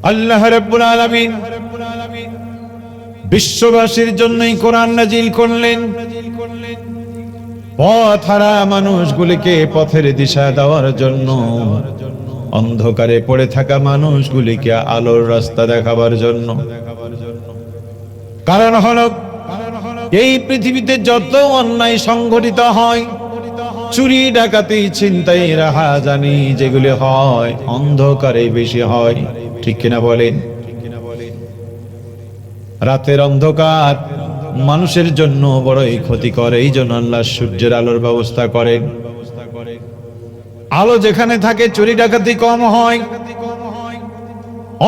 আল্লাহ রাব্বুল আলামিন বিশ্ববাসীর জন্যই কোরআন নাজিল করলেন। পথহারা মানুষগুলিকে পথের দিশা দেওয়ার জন্য, অন্ধকারে পড়ে থাকা মানুষগুলিকে আলোর রাস্তা দেখাবার জন্য। কারণ হলো এই পৃথিবীতে যত অন্যায় সংঘটিত হয়, চুরি ডাকাতি ছিনতাই রাহাজানি যেগুলি হয়, অন্ধকারে বেশি হয়। ঠিক কিনা বলেন? রাতের অন্ধকার মানুষের জন্য বড়ই ক্ষতিকর। এই জন্য আল্লাহ সূর্যের আলোর ব্যবস্থা করেন। আলো যেখানে থাকে চুরি ডাকাতি কম হয়,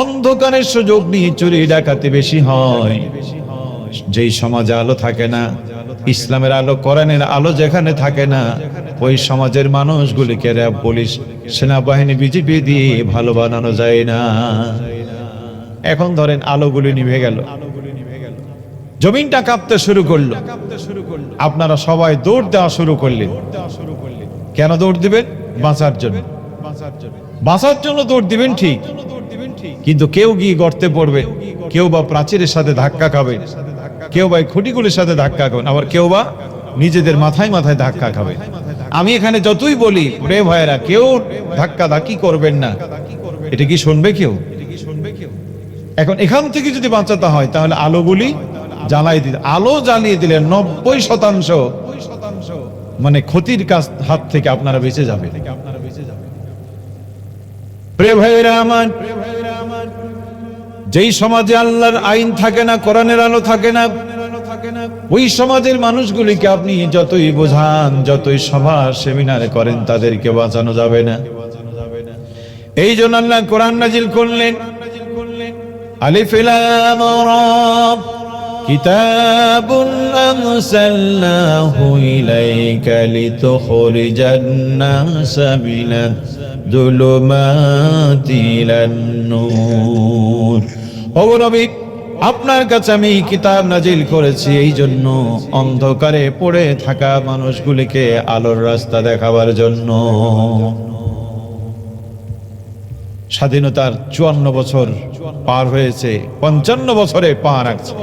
অন্ধকারের সুযোগ নিয়ে চুরি ডাকাতি বেশি হয়। যেই সমাজে আলো থাকে না, ইসলামের আলো, কোরআনের আলো যেখানে থাকে না, ওই সমাজের মানুষগুলিকে র্যাব, পুলিশ, সেনাবাহিনী, বিজেপি দিয়ে ভালো বানানো যায় না। এখন ধরেন আলোগুলি নিভে গেল, জমিনটা কাঁপতে শুরু করলো, আপনারা সবাই দৌড় দেওয়া শুরু করলেন। কেন দৌড় দিবেন? বাঁচার জন্য। বাঁচার জন্য দৌড় দিবেন ঠিক, কিন্তু কেউ গিয়ে গর্তে পড়বে, কেউ বা প্রাচীরের সাথে ধাক্কা খাবে, কেউ বা খুঁটিগুলির সাথে ধাক্কা খাবেন, আবার কেউ বা নিজেদের মাথায় মাথায় ধাক্কা খাবে। আমি এখানে যতই বলি রে ভাইয়েরা, কেউ ধাক্কা ধাক্কি করবেন না, এটা কি শুনবে কেউ? এখন এখান থেকে যদি বাঁচাতে হয় তাহলে আলোগুলি জ্বালাই দিলে, আলো জ্বালিয়ে দিলে 90% মানে ক্ষতির কাজ হাত থেকে আপনারা বেঁচে যাবে। প্রিয় ভাইয়েরা আমার, যেই সমাজে আল্লাহর আইন থাকে না, কোরআনের আলো থাকে না, ওই সমাজের মানুষগুলিকে আপনি যতই বোঝান, যতই সভা সেমিনার করেন, তাদেরকে বাঁচানো যাবে না। এই জন্য আল্লাহ কোরআন নাজিল করলেন। আলিফ লাম রা, কিতাবুন আনসালনাহু ইলাইকা লিতুখরিজান নাসা মিনাজ যুলুমাতি ইলান নূর। ও নবী, আপনার কাছে আমি কিতাব নাজিল করেছি এই জন্য, অন্ধকারে পড়ে থাকা মানুষগুলিকে আলোর রাস্তা দেখাবার জন্য। স্বাধীনতার 54 বছর পার হয়েছে, 55 বছরে পা রাখছে।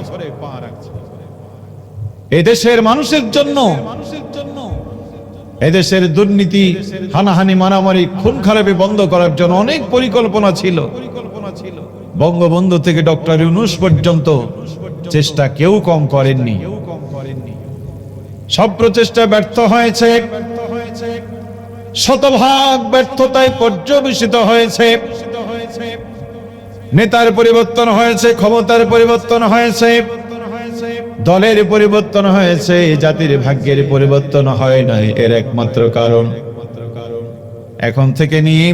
এদেশের মানুষের জন্য, এদেশের দুর্নীতি, হানাহানি, মারামারি, খুন খারাপি বন্ধ করার জন্য অনেক পরিকল্পনা ছিল। বঙ্গবন্ধু থেকে ডক্টর ইউনূস পর্যন্ত চেষ্টা কেউ কম করেননি। সব প্রচেষ্টা ব্যর্থ হয়েছে, শতভাগ ব্যর্থতায় পর্যবেসিত হয়েছে। নেতার পরিবর্তন হয়েছে, ক্ষমতার পরিবর্তন হয়েছে, দলের পরিবর্তন হয়েছে, জাতির ভাগ্যের পরিবর্তন হয় নাই। এর একমাত্র কারণ, এখন থেকে নিয়ে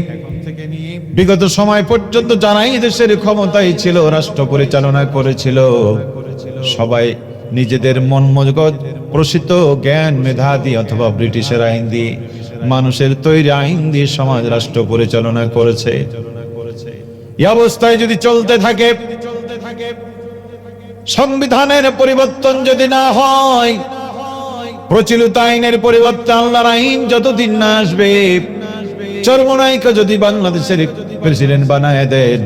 বিগত সময় পর্যন্ত যারাই দেশের ক্ষমতায় ছিল, রাষ্ট্র পরিচালনা করেছিল, সবাই নিজেদের মন মগজ প্রসিত জ্ঞান মেধা দিয়ে অথবা ব্রিটিশের আইন দিয়ে, মানুষের তৈরি আইন দিয়ে সমাজ রাষ্ট্র পরিচালনা করেছে। এই অবস্থায় যদি চলতে থাকে, সংবিধানের পরিবর্তন যদি না হয়, প্রচলিত আইনের পরিবর্তে আল্লাহর আইন যতদিন না আসবে, চরমনাইকে যদি বাংলাদেশের প্রেসিডেন্ট বানায় দেন,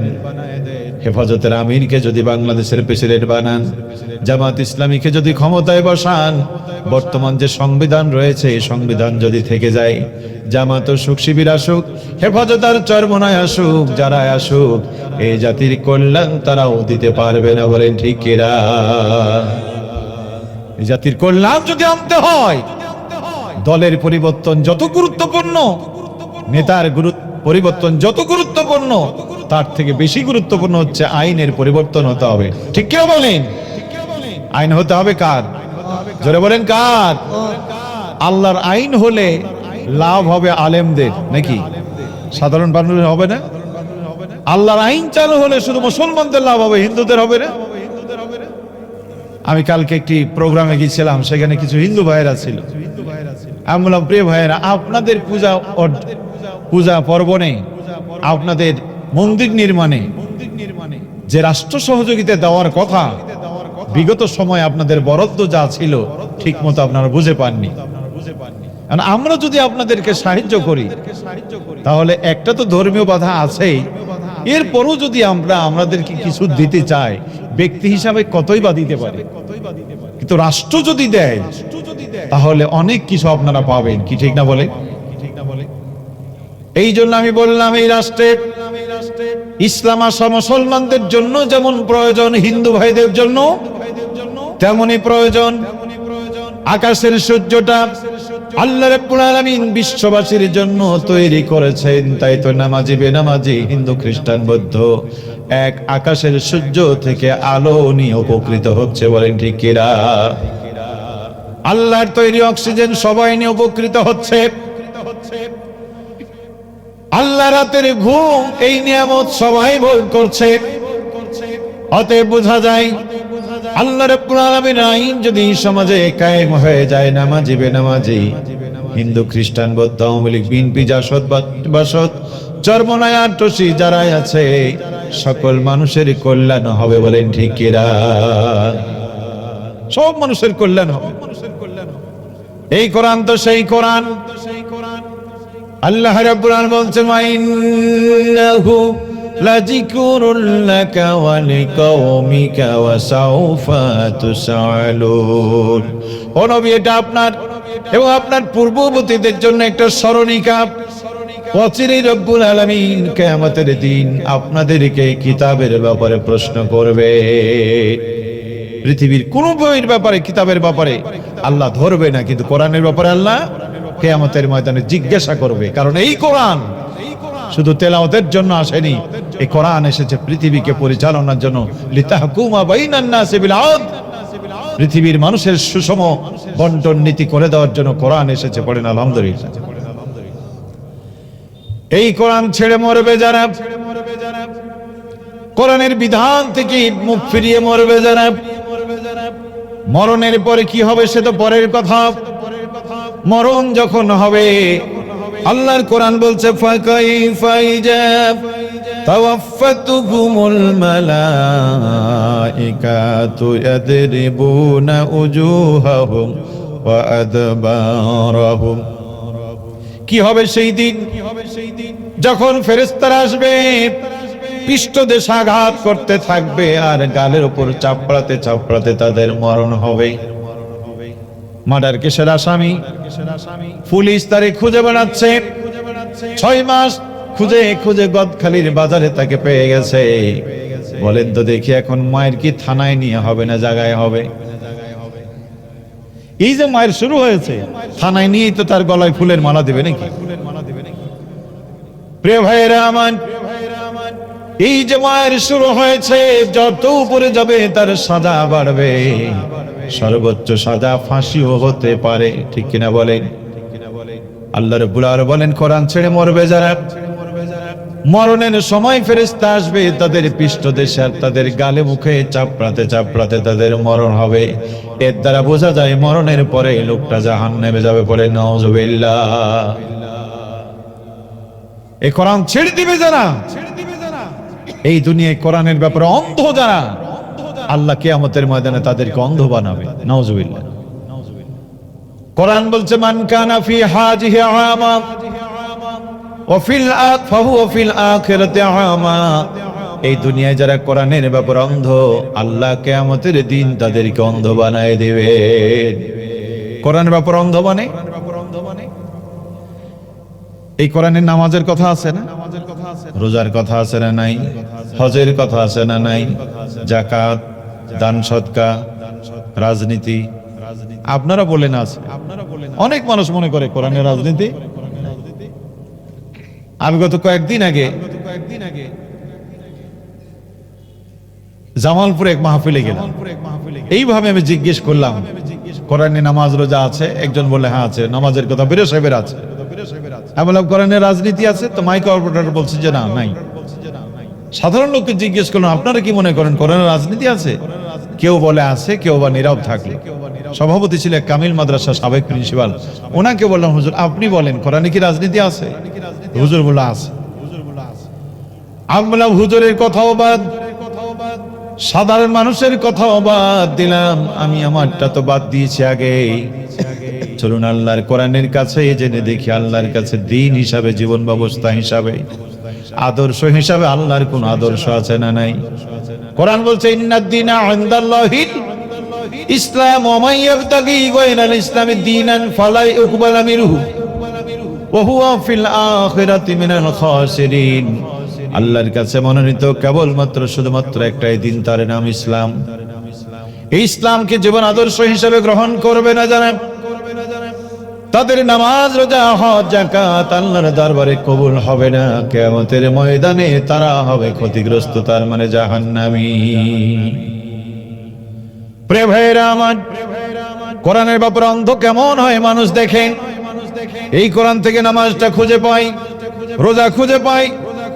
হেফাজতের আমিরকে যদি বাংলাদেশের প্রেসিডেন্ট বানান, জামাত ইসলামীকে যদি ক্ষমতায় বসান, বর্তমান যে সংবিধান রয়েছে এই সংবিধান যদি থেকে যায়, জামাত সুখ শিবির আসুক, হেফাজত আর চরমনাই আসুক, যারা আসুক, এই জাতির কল্যাণ তারাও দিতে পারবে না। বলেন ঠিক কিনা? এই জাতির কল্যাণ যদি আনতে হয়, দলের পরিবর্তন যত গুরুত্বপূর্ণ, নেতার পরিবর্তন যত গুরুত্বপূর্ণ, তার থেকে বেশি গুরুত্বপূর্ণ হচ্ছে আইনের পরিবর্তন হতে হবে। ঠিক কেউ বলেন? আইন হতে হবে কার? জোরে বলেন কার? আল্লাহর আইন হলে লাভ হবে আলেমদের, নাকি সাধারণ মানুষের হবে না? আল্লাহর আইন চালু হলে শুধু মুসলমানদের লাভ হবে, হিন্দুদের হবে না। আমি কালকে একটি প্রোগ্রামে গিয়েছিলাম, সেখানে কিছু হিন্দু ভাইয়েরা ছিল। আমি বললাম, প্রিয় ভাইয়েরা, আপনাদের পূজা পর্বণে, আপনাদের মন্দির নির্মাণে যে রাষ্ট্র সহযোগিতা দেওয়ার কথা, বিগত সময় আপনাদের বরাদ্দ যা ছিল ঠিক মতো আপনারা বুঝে পাননি। আমরা যদি আপনাদেরকে সাহায্য করি, তাহলে একটা তো ধর্মীয় বাধা আছেই, এরপরও যদি আমরা আমাদেরকে কিছু দিতে চাই, ব্যক্তি হিসাবে কতই বা দিতে পারি, কিন্তু রাষ্ট্র যদি দেয় তাহলে অনেক কিছু আপনারা পাবেন, কি ঠিক না বলে? এই জন্য আমি বললাম, এই রাষ্ট্রে ইসলাম আসা মুসলমানদের জন্য যেমন প্রয়োজন, হিন্দু ভাইদের জন্য তেমনি প্রয়োজন। আকাশের সূর্যটা আল্লাহ রাব্বুল আলামিন বিশ্ববাসীর জন্য তৈরি করেছেন, তাই তো নামাজি বেনামাজি হিন্দু খ্রিস্টান বৌদ্ধ এক আকাশের সূর্য থেকে আলো নিয়ে উপকৃত হচ্ছে, বলেন ঠিক কিনা? আল্লাহর তৈরি অক্সিজেন সবাই নিয়ে উপকৃত হচ্ছে। আল্লাহ রাতের ঘুম এই নিয়ামত সবাই ভোগ করছে। অতএব বোঝা যায় আল্লাহ রাব্বুল আলামিনের আইন যদি সমাজে কায়েম হয়ে যায়, নামাজি বেনামাজি হিন্দু খ্রিস্টান বৌদ্ধ আওয়ামী লীগ বিএনপি জাসদ বাসদ চরমনায় আট্টসি যারাই আছে সকল মানুষের কল্যাণ হবে, বলেন ঠিক কিনা? সব মানুষের কল্যাণ হবে। এই কোরআন তো সেই কোরআন। আল্লাহ রাব্বুল আলামিন বলছেন, ইন্নাহু লাযিকরুল লাকা ওয়া লিকাওমিকা ওয়া সাউফা তুসআলুন। ও নবী, এটা আপনার এবং আপনার পূর্ববর্তীদের জন্য একটা স্মরণিকা। অচিরেই রব্বুল আলামিন কিয়ামতের দিন আপনাদেরকে কিতাবের ব্যাপারে প্রশ্ন করবে। পৃথিবীর কোন বইয়ের ব্যাপারে, কিতাবের ব্যাপারে আল্লাহ ধরবে না, কিন্তু কোরআনের ব্যাপারে আল্লাহ কিয়ামতের ময়দানে জিজ্ঞাসা করবে। কারণ এই কোরআন শুধু তেলাওয়াতের জন্য আসেনি, এই কোরআন এসেছে পৃথিবীকে পরিচালনার জন্য। লিতাহকুমা বাইনান নাসি বিল আদল, পৃথিবীর মানুষের সুষম বন্টন নীতি করে দেওয়ার জন্য কোরআন এসেছে। পড়েন আলহামদুলিল্লাহ। এই কোরআন ছেড়ে মরবে যারা, কোরআনের বিধান থেকে মুখ ফিরিয়ে মরবে যারা, মরণের পরে কি হবে সে তো পরের কথা। মরণ যখন হবে, আল্লাহর কোরআন বলছে, ফাকাইফা ইযা তাওয়াফাতুহুমুল মালাইকাতু ইয়াদরিবুনা উজুহাহুম ওয়া আদবারাহুম। কি হবে সেই দিন যখন ফেরেশতারা আসবে, পৃষ্ঠদেশে আঘাত করতে থাকবে আর গালের উপর চাপড়াতে চাপড়াতে তাদের মরণ হবে। মার্ডার কেসের আসামি পুলিশ তারে খুঁজে বেড়াচ্ছে, 6 মাস খুঁজে খুঁজে গদখালির বাজারে তাকে পেয়ে গেছে। বলেন তো দেখি, এখন মায়ের কি থানায় নিয়ে হবে না জায়গায় হবে? এই যে মায়ের শুরু হয়েছে, থানায় নিয়েই তো তার গলায় ফুলের মালা দিবে নাকি? প্রিয় ভাইয়েরা আমার, এই যে মায়ের শুরু হয়েছে, যত উপরে যাবে তার সাজা বাড়বে, সর্বোচ্চ সাজা ফাঁসিও হতে পারে, ঠিক কিনা বলেন? আল্লাহ রাব্বুল আলামিন বলেন, কোরআন ছেড়ে মরবে যারা, মরণের সময় ফেরেশতা আসবে, তাদের পৃষ্ঠদেশে আর তাদের গালে মুখে চাপড়াতে চাপড়াতে তাদের মরণ হবে। এর দ্বারা বোঝা যায় মরণের পরে লোকটা জাহান্নামে যাবে। পড়ে নাউযুবিল্লাহ। এই কোরআন ছেড়ে দিবে যারা, এই দুনিয়ায় কোরআনের ব্যাপারে অন্ধ যারা, আল্লাহ কিয়ামতের ময়দানে তাদেরকে অন্ধ বানাবে। নাউযুবিল্লাহ। কোরআন বলছে, মান কানা ফি হাজিহি আমা ওয়া ফিল আখিরাতি আমা। এই দুনিয়ায় যারা কোরআনের ব্যাপারে অন্ধ, আল্লাহ কিয়ামতের দিন তাদেরকে অন্ধ বানায় দিবেন। কোরআনের ব্যাপারে অন্ধ মানে এই কোরআনের নামাজের কথা আছে না, রোজার কথা আছে না নাই, হজের কথা আছে না নাই, যাকাত, দান সদকা, রাজনীতি। আপনারা বলেন আছে। অনেক মানুষ মনে করে কোরআনের রাজনীতি। আমি গত কয়েকদিন আগে জামালপুরে এক মাহফিলে গেলাম। এইভাবে আমি জিজ্ঞেস করলাম, কোরআনে নামাজ রোজা আছে? একজন বলে হ্যাঁ আছে। নামাজের কথা বেরো সাহেবের আছে। আমি বললাম কোরআনে রাজনীতি আছে? তো মাইক অপারেটর বলছে যে না, নাই। সাধারণ লোককে জিজ্ঞেস করলাম, আপনারা কি মনে করেন কোরআনে রাজনীতি আছে? কেউ বলে আছে, কেউ বা নীরব থাকলো। সভাপতি ছিল কামিল মাদ্রাসা সাবেক প্রিন্সিপাল, ওনাকে বললাম, হুজুর আপনি বলেন কোরআনে কি রাজনীতি আছে? হুজুর বলল আছে। আমি বললাম, হুজুরের কথাও বাদ, সাধারণ মানুষের কথাও বাদ দিলাম, আমি আমারটা তো বাদ দিয়েছি আগে। চলুন আল্লাহর কোরআনের কাছে জেনে দেখি, আল্লাহর কাছে দিন হিসাবে, জীবন ব্যবস্থা হিসাবে আদর্শ হিসাবে আল্লাহর কোন আদর্শ আছে না নাই? কোরআন বলছে ইন্নাদ দীনা ইনদাল্লাহিল ইসলাম ওয়া মান ইয়াবতাগি গায়রাল ইসলামি দীনান ফালা ইউকবালা মিনহু ওয়া হুয়া ফিল আখিরাতি মিনাল খাসিরিন। আল্লাহর কাছে মনোনীত কেবলমাত্র শুধুমাত্র একটাই দিন, তার নাম ইসলাম। এই ইসলামকে জীবন আদর্শ হিসেবে গ্রহণ করবে না যারা, তাদের নামাজ, রোজা, হজ, যাকাত আল্লাহর দরবারে কবুল হবে না। কিয়ামতের ময়দানে তারা হবে ক্ষতিগ্রস্ত, তার মানে জাহান্নামী। প্রিয় ভাইরা আমার, কোরআনের ব্যাপারে অন্ধ কেমন হয় মানুষ দেখেন। এই কোরআন থেকে নামাজটা খুঁজে পাই, রোজা খুঁজে পাই,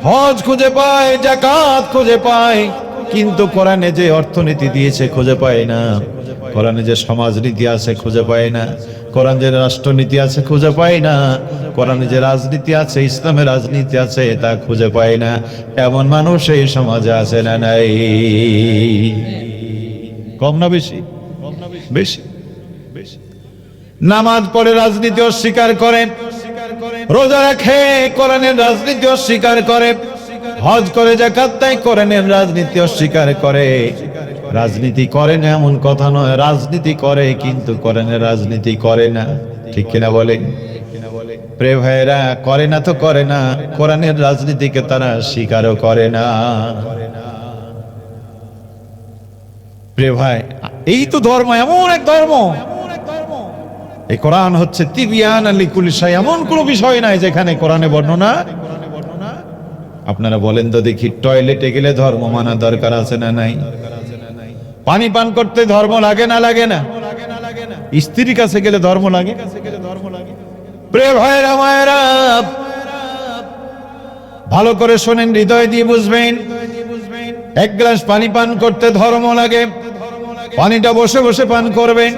হজ খুঁজে পাই, যাকাত খুঁজে পাই, কিন্তু কোরআনে যে অর্থনীতি দিয়েছে খুঁজে পাই না। কোরআনে যে সমাজনীতি আছে খুঁজে পাই না। কোরআন যে রাষ্ট্রনীতি আছে খুঁজে পাই না। কোরআনে যে রাজনীতি আছে, ইসলামের রাজনীতি আছে, তা খুঁজে পাই না। এমন মানুষ এই সমাজে আছে না নাই? কম না বেশি? বেশি। নামাজ পড়ে রাজনীতি অস্বীকার করে, রোজা রাখে কোরআনের রাজনীতি অস্বীকার করে, হজ করে যাকাত দেয় কোরআনের রাজনীতি অস্বীকার করে। রাজনীতি করে না এমন কথা নয়, রাজনীতি করে কিন্তু কোরআনের রাজনীতি করে না। ঠিক কিনা বলেন? প্রিয় ভাইরা, করে না তো করে না, কোরআনের রাজনীতিকে তারা স্বীকারও করে না। প্রিয় ভাই, এই তো ধর্ম, এমন এক ধর্ম। এই কোরআন হচ্ছে তিবিয়ান লিকুল শাই, এমন কোন বিষয় নাই যেখানে কোরআনে বর্ণনা। আপনারা বলেন তো দেখি, টয়লেটে গেলে ধর্ম মানা দরকার আছে না নাই? পানি পান করতে ধর্ম লাগে না লাগে না? স্ত্রীর কাছে গেলে ধর্ম লাগে। প্রিয় ভাইরা মায়েরা, ভালো করে শোনেন, হৃদয় দিয়ে বুঝবেন। এক গ্লাস পানি পান করতে ধর্ম লাগে। পানিটা বসে বসে পান করবেন,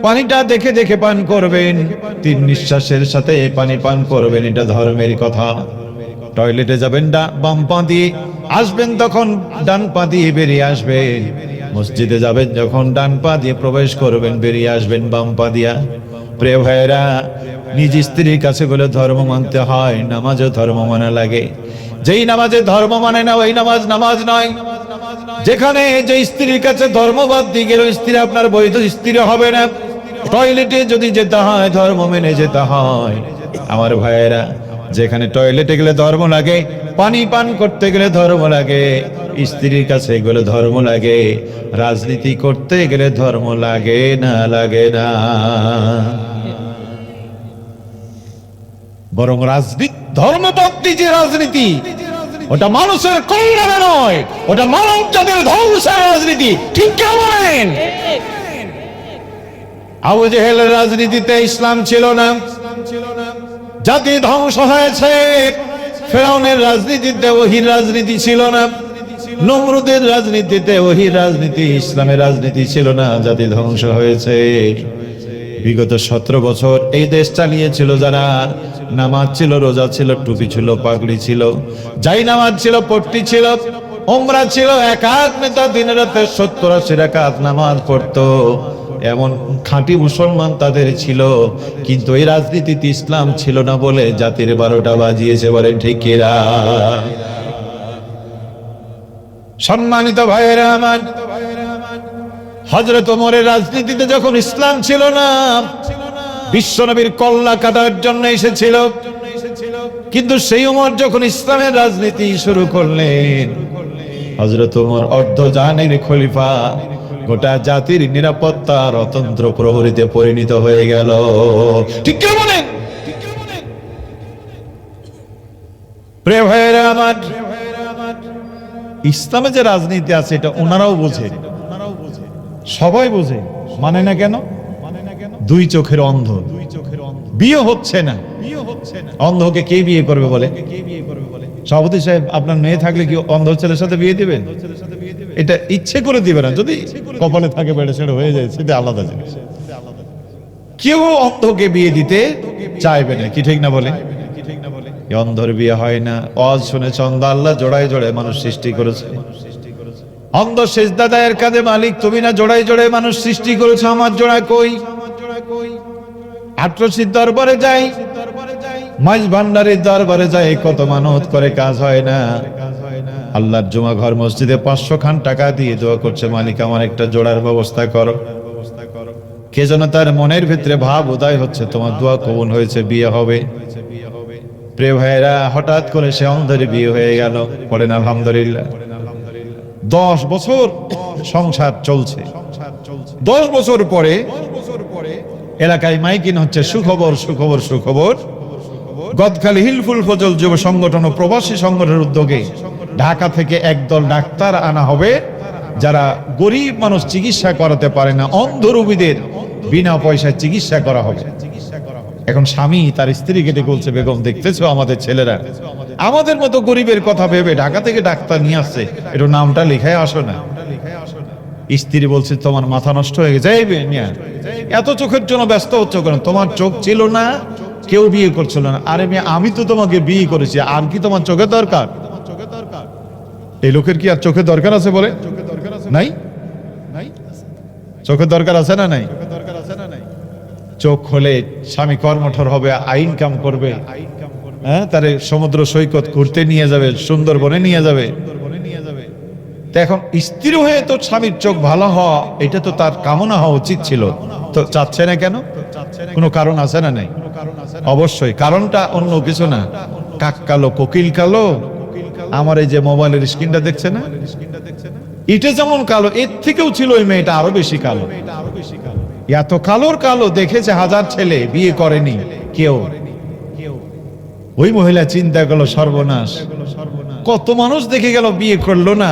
পানিটা দেখে দেখে পান করবেন, 3 নিঃশ্বাসের সাথে পানি পান করবেন, এটা ধর্মের কথা। টয়লেটে যাবেন বাম পা দিয়ে, আসবেন তখন ডান পা দিয়ে বেরিয়ে আসবেন। মসজিদে যাবেন যখন ডান পা দিয়ে প্রবেশ করবেন, বেরিয়ে আসবেন বাম পা দিয়া। প্রিয় ভাইরা, নিজ স্ত্রীর কাছে বলে ধর্ম মানতে হয়, নামাজও ধর্ম মানা লাগে। যেই নামাজে ধর্ম মানে না ওই নামাজ নামাজ নয়। যেখানে যে স্ত্রীর কাছে ধর্মবাদ দিয়ে গেল, স্ত্রী আপনার বৈধ স্ত্রী হবে না। টয়লেটে যদি যেতে হয় ধর্ম মেনে যেতে হয়। আমার ভাইয়েরা, যেখানে টয়লেটে গেলে ধর্ম লাগে, পানি পান করতে গেলে ধর্ম লাগে, স্ত্রীর কাছে গেলে ধর্ম লাগে, রাজনীতি করতে গেলে ধর্ম লাগে না? লাগে না। বরং রাজনীতি, ধর্মপন্থী যে রাজনীতি, ওটা মানুষের কল্যাণে নয়, ওটা মানব জাতির ধ্বংসের রাজনীতি। ঠিক কেমন? আবু জেহেলের রাজনীতিতে ইসলাম ছিল না, জাতি ধ্বংস হয়েছে। ফেরাউনের রাজনীতিতে ওহির রাজনীতি ছিল না, নমরুদের রাজনীতিতে ওহির রাজনীতি, ইসলামের রাজনীতি ছিল না, জাতি ধ্বংস হয়েছে। বিগত 17 বছর এই দেশ চালিয়েছিল যারা, নামাজ ছিল, রোজা ছিল, টুপি ছিল, পাগড়ি ছিল, যাই নামাজ ছিল, পট্টি ছিল, উমরা ছিল, একাত নেতা দিনে রাতে 70-80 রাকাত নামাজ পড়তো, এমন খাঁটি মুসলমান তাদের ছিল। কিন্তু এই রাজনীতিতে ইসলাম ছিল না বলে জাতির 12টা বাজিয়েছে। বলেন ঠিক কিনা? সম্মানিত ভাইয়েরা আমার, হযরত ওমরের রাজনীতিতে যখন ইসলাম ছিল না, বিশ্বনবীর কল্লা কাটার জন্য এসেছিল। কিন্তু সেই ওমর যখন ইসলামের রাজনীতি শুরু করলেন, হযরত ওমর অর্ধজাহানের খলিফা, গোটা জাতির নিরাপত্তার অতন্ত্র প্রহরীতে পরিণত হয়ে গেল। ঠিক কি বলেন? প্রিয় ভাইয়েরা আমার, ইসলামে যে রাজনীতি আছে এটা ওনারাও বোঝে, সবাই বোঝে, মানে না কেন? 2 চোখের অন্ধ, বিয়ে হচ্ছে না। অন্ধকে কে বিয়ে করবে বলে? সভাপতি সাহেব, আপনার মেয়ে থাকলে কি অন্ধ ছেলের সাথে বিয়ে দিবেন? এটা ইচ্ছে করে দিবে না, যদি কপালে থাকে বেড়ে ছেড়ে হয়ে যায়, সেটা আলাদা জিনিস। কেউ অন্ধকে বিয়ে দিতে চাইবে না, কি ঠিক না বলে? অন্ধর বিয়ে হয় না। ওয়াজ শুনেছে, অন্ধ আল্লাহ জোড়ায় জোড়ায় মানুষ সৃষ্টি করেছে। অন্ধ সেজদা দেয়ের কাজে মালিক তুমি না, জোড়ায় জোড়ায় মানুষ সৃষ্টি করেছে, আমার জোড়া কই? আটরশির দরবারে যাই, মাঝ ভান্ডারের দরবারে যায় কত মানত করে, কাজ হয় না। আল্লাহর জুমা ঘর মসজিদে 500 খান টাকা দিয়ে দোয়া করছে, মালিক আমার একটা জোড়ার ব্যবস্থা করো। কে যেন তার মনের ভিতরে ভাব উদয় হচ্ছে, তোমার দোয়া কবুল হয়েছে, বিয়ে হবে। প্রিয় ভাইরা, হঠাৎ করে সে অন্ধের বিয়ে হয়ে গেল। বলেন আলহামদুলিল্লাহ। 10 বছর সংসার চলছে। 10 বছর পরে এলাকায় মাইকিন হচ্ছে, সুখবর সুখবর সুখবর। গদখালি হিলফুল ফজল যুব সংগঠন ও প্রবাসী সংগঠনের উদ্যোগে ঢাকা থেকে একদল ডাক্তার আনা হবে, যারা গরিব মানুষ চিকিৎসা করাতে পারে না, অন্ধ রোগীদের বিনা পয়সায় চিকিৎসা করা হবে। এখন স্বামী তার স্ত্রীকে ডেকে বলছে, বেগম দেখতেছো আমাদের ছেলেরা আমাদের মতো গরিবের কথা ভেবে ঢাকা থেকে ডাক্তার নিয়ে আসছে, একটু নামটা লিখায় আসো না। স্ত্রী বলছে, তোমার মাথা নষ্ট হয়ে গেছে, এই মিয়া এত চোখের জন্য ব্যস্ত হচ্ছ কেন? তোমার চোখ ছিল না, কেউ বিয়ে করছিল না। আরে মেয়ে, আমি তো তোমাকে বিয়ে করেছি, আর কি তোমার চোখের দরকার? এই লোকের কি আর চোখের দরকার আছে? বলে নাই? চোখের দরকার আছে না নাই? চোখ হলে স্বামী কর্মঠর হবে, আইন কাম করবে, হ্যাঁ, তারে সমুদ্র সৈকত ঘুরতে নিয়ে যাবে, সুন্দরবনে নিয়ে যাবে। এখন স্ত্রী হয়ে তো স্বামীর চোখ ভালো হওয়া, এটা তো তার কামনা হওয়া উচিত ছিল, তো চাচ্ছে না কেন? কোনো কারণ আছে না নাই? অবশ্যই কারণটা অন্য কিছু না। কাক কালো কোকিল কালো, আমার এই যে মোবাইলের স্ক্রিনটা দেখছে না, এটা যেমন কালো, এর থেকেও ছিল ওই মেয়েটা আরো বেশি কালো। এত কালোর কালো দেখেছে হাজার ছেলে, বিয়ে করেনি কেউ। ওই মহিলা চিন্তা করলো, সর্বনাশ, কত মানুষ দেখে গেল, বিয়ে করলো না,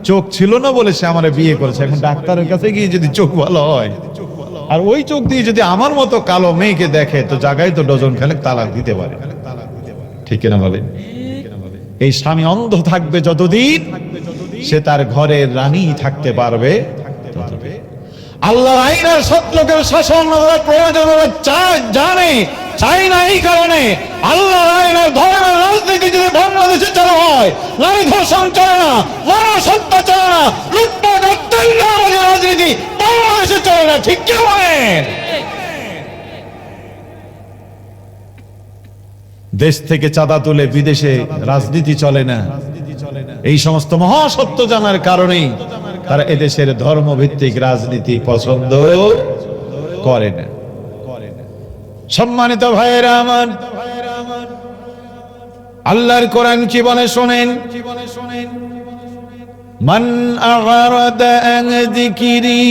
চোখ ছিল না বলে সে আমার বিয়ে করেছে। এখন ডাক্তারের কাছে গিয়ে যদি চোখ ভালো হয়, আর ওই চোখ দিয়ে যদি আমার মতো কালো মেয়েকে দেখে, তো জায়গায় তো ডজন খানেক তালাক দিতে পারে। ঠিক কিনা বলে? এই স্বামী অন্ধ থাকবে যতদিন, সে তার ঘরের রানী থাকতে পারবে। আল্লাহর আইনের সত্যকের শাসন প্রয়োজন জানে, চাই না। এই কারণে আল্লাহর আইনের ধর্মের রাজনীতি যদি বাংলাদেশে চালু হয়, নারী ধর্ষণ চলে না, গণহত্যা চলে না, লুটপাট অত্যাচারের রাজনীতি বাংলাদেশে চলে না। ঠিক কি বলেন? দেশ থেকে চাঁদা তুলে বিদেশে রাজনীতি চলে না। এই সমস্ত মহাসত্য জানার কারণেই তারা এদেশের ধর্মভিত্তিক রাজনীতি পছন্দ করে না। সম্মানিত ভাইয়েরা আমার, আল্লাহর কোরআন কি বলে শোনেন। মান আগারাদা আন যিকরি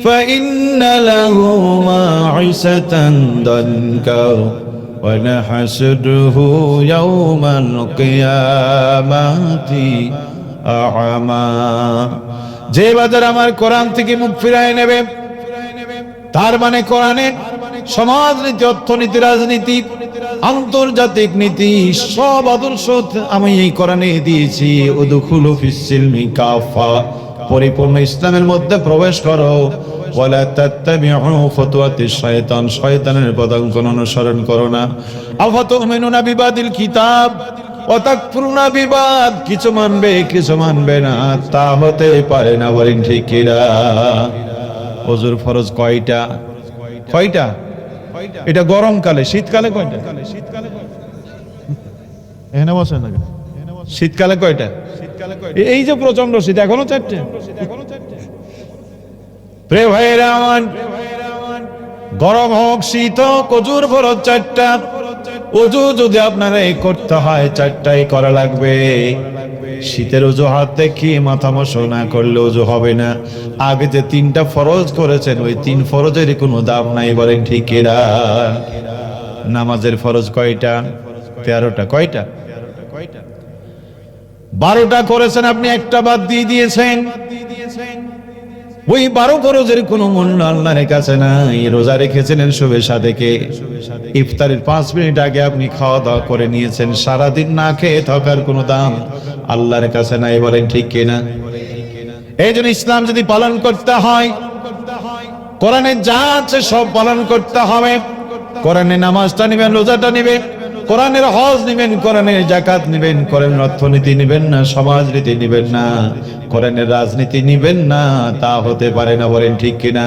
ফাইন্না লাহু মাঈশাতান দানকা ওয়া নাহশুরুহু ইয়াওমাল কিয়ামাতি আ'মা। যে বাজার আমার কোরআন থেকে মুখ ফিরায় নেবে, তার মানে কোরআনের সমাজনীতি, অর্থনীতি, রাজনীতি, আন্তর্জাতিক নীতি, সব আদর্শ আমি এই কোরআনে দিয়েছি। উদখুলু ফিস সিলমি কাফা, পরিপূর্ণ ইসলামের মধ্যে প্রবেশ করো। ওয়ালা তাত্তাবিউ ফুতুওয়াতিশ শায়তান, শয়তানের পদাঙ্ক অনুসরণ করো না। আফাতুমিনুনা বিবাদিল কিতাব ওয়া তাকফুরুনা বিবাদ, কিছু মানবে কিছু মানবে না, তা হতে পারে না। বলেন ঠিক কিনা? ওযুর ফরজ কয়টা? কয়টা? এটা গরমকালে। শীতকালে কয়টা? এখানে বসেন না, শীতকালে কয়টা? এই যে প্রচন্ড শীত, এখনো 4টে। প্রিয় ভাইরা আমার, গরম হোক শীত হোক, ওযুর ফরজ 4টা। ওযু যদি আপনারা করতে হয় 4টাই করা লাগবে। শীতের ওযু হাত দেখি মাথা মশো না করলে ওযু হবে না। আগে যে 3টা ফরজ করেছেন, ওই 3 ফরজের কোনো দাম নাই। বলেন ঠিক কিনা? নামাজের ফরজ কয়টা? 13টা। কয়টা? 12টা করেছেন আপনি, একটা বাদ দিয়ে দিয়েছেন। ওই 12 ফরজের কোনো মূল্য আল্লাহর কাছে নাই। রোজা রেখেছিলেন শুভে সাদেকে, ইফতারের 5 মিনিট আগে আপনি খাওয়া দাওয়া করে নিয়েছেন, সারাদিন না খেয়ে থাকার কোনো দাম আল্লাহর কাছে নাই। বলেন ঠিক কিনা? এই জন্য ইসলাম যদি পালন করতে হয়, কোরআনে যা আছে সব পালন করতে হবে। কোরআনে নামাজটা নিবেন, রোজাটা নিবেন, কোরআনের হজ নিবেন, কোরআনের যাকাত নিবেন, কোরআনের অর্থনীতি নিবেন না, সমাজনীতি নিবেন না, কোরআনের রাজনীতি নিবেন না, তা হতে পারে না। বলেন ঠিক কিনা?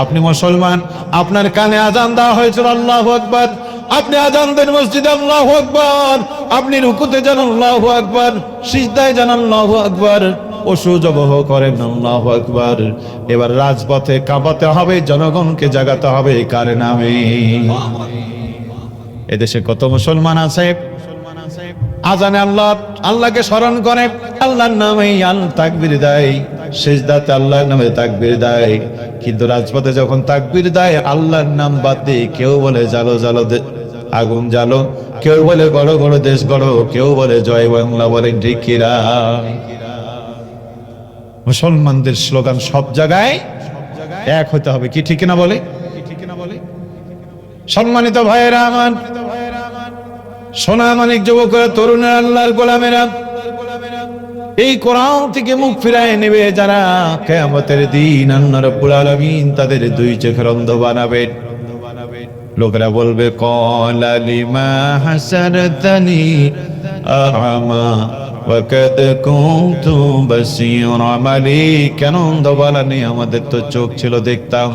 আপনি মুসলমান, আপনার কানে আযান দেওয়া হয়েছিল আল্লাহু আকবার, আপনি আযান দেন মসজিদে আল্লাহু আকবার, আপনি রুকুতে যান আল্লাহু আকবার, সিজদায় যান আল্লাহু আকবার, পশু জবহ করেন আল্লাহু আকবার। এবার রাজপথে কাঁপাতে হবে, জনগণকে জাগাতে হবে কার নামে? এদেশে কত মুসলমান আছে আজানে আল্লাহকে স্মরণ করে, আল্লাহর নামে তাকবীর দেয়, সিজদাতে আল্লাহর নামে তাকবীর দেয়, কিন্তু রাজপথে যখন তাকবীর দেয় আল্লাহর নাম বাদ দিয়ে কেউ বলে জালো জালো আগুন জালো, কেউ বলে বড় বড় দেশ গড়ো, কেউ বলে জয় বাংলা, বলেন ঠিক কিনা? মুসলমানদের স্লোগান সব জায়গায় এক হতে হবে, কি ঠিক না বলে? সম্মানিত ভাইয়েরা আমার, সোনা মানিক যুবকরা, তরুণেরা, আল্লাহর গোলামেরা, এই কোরআন থেকে মুখ ফিরায় নেবে যারা, কিয়ামতের দিন আল্লাহ রাব্বুল আলামিন তাদের দুই চোখের অন্ধ বানাবেন। লোকেরা বলবে ক্বালা লিমা হাসারতানি আ'মা ওয়া কাদ কুনতু বাসীরা, মালিক কেন অন্ধ বানানি, আমাদের তো চোখ ছিল, দেখতাম।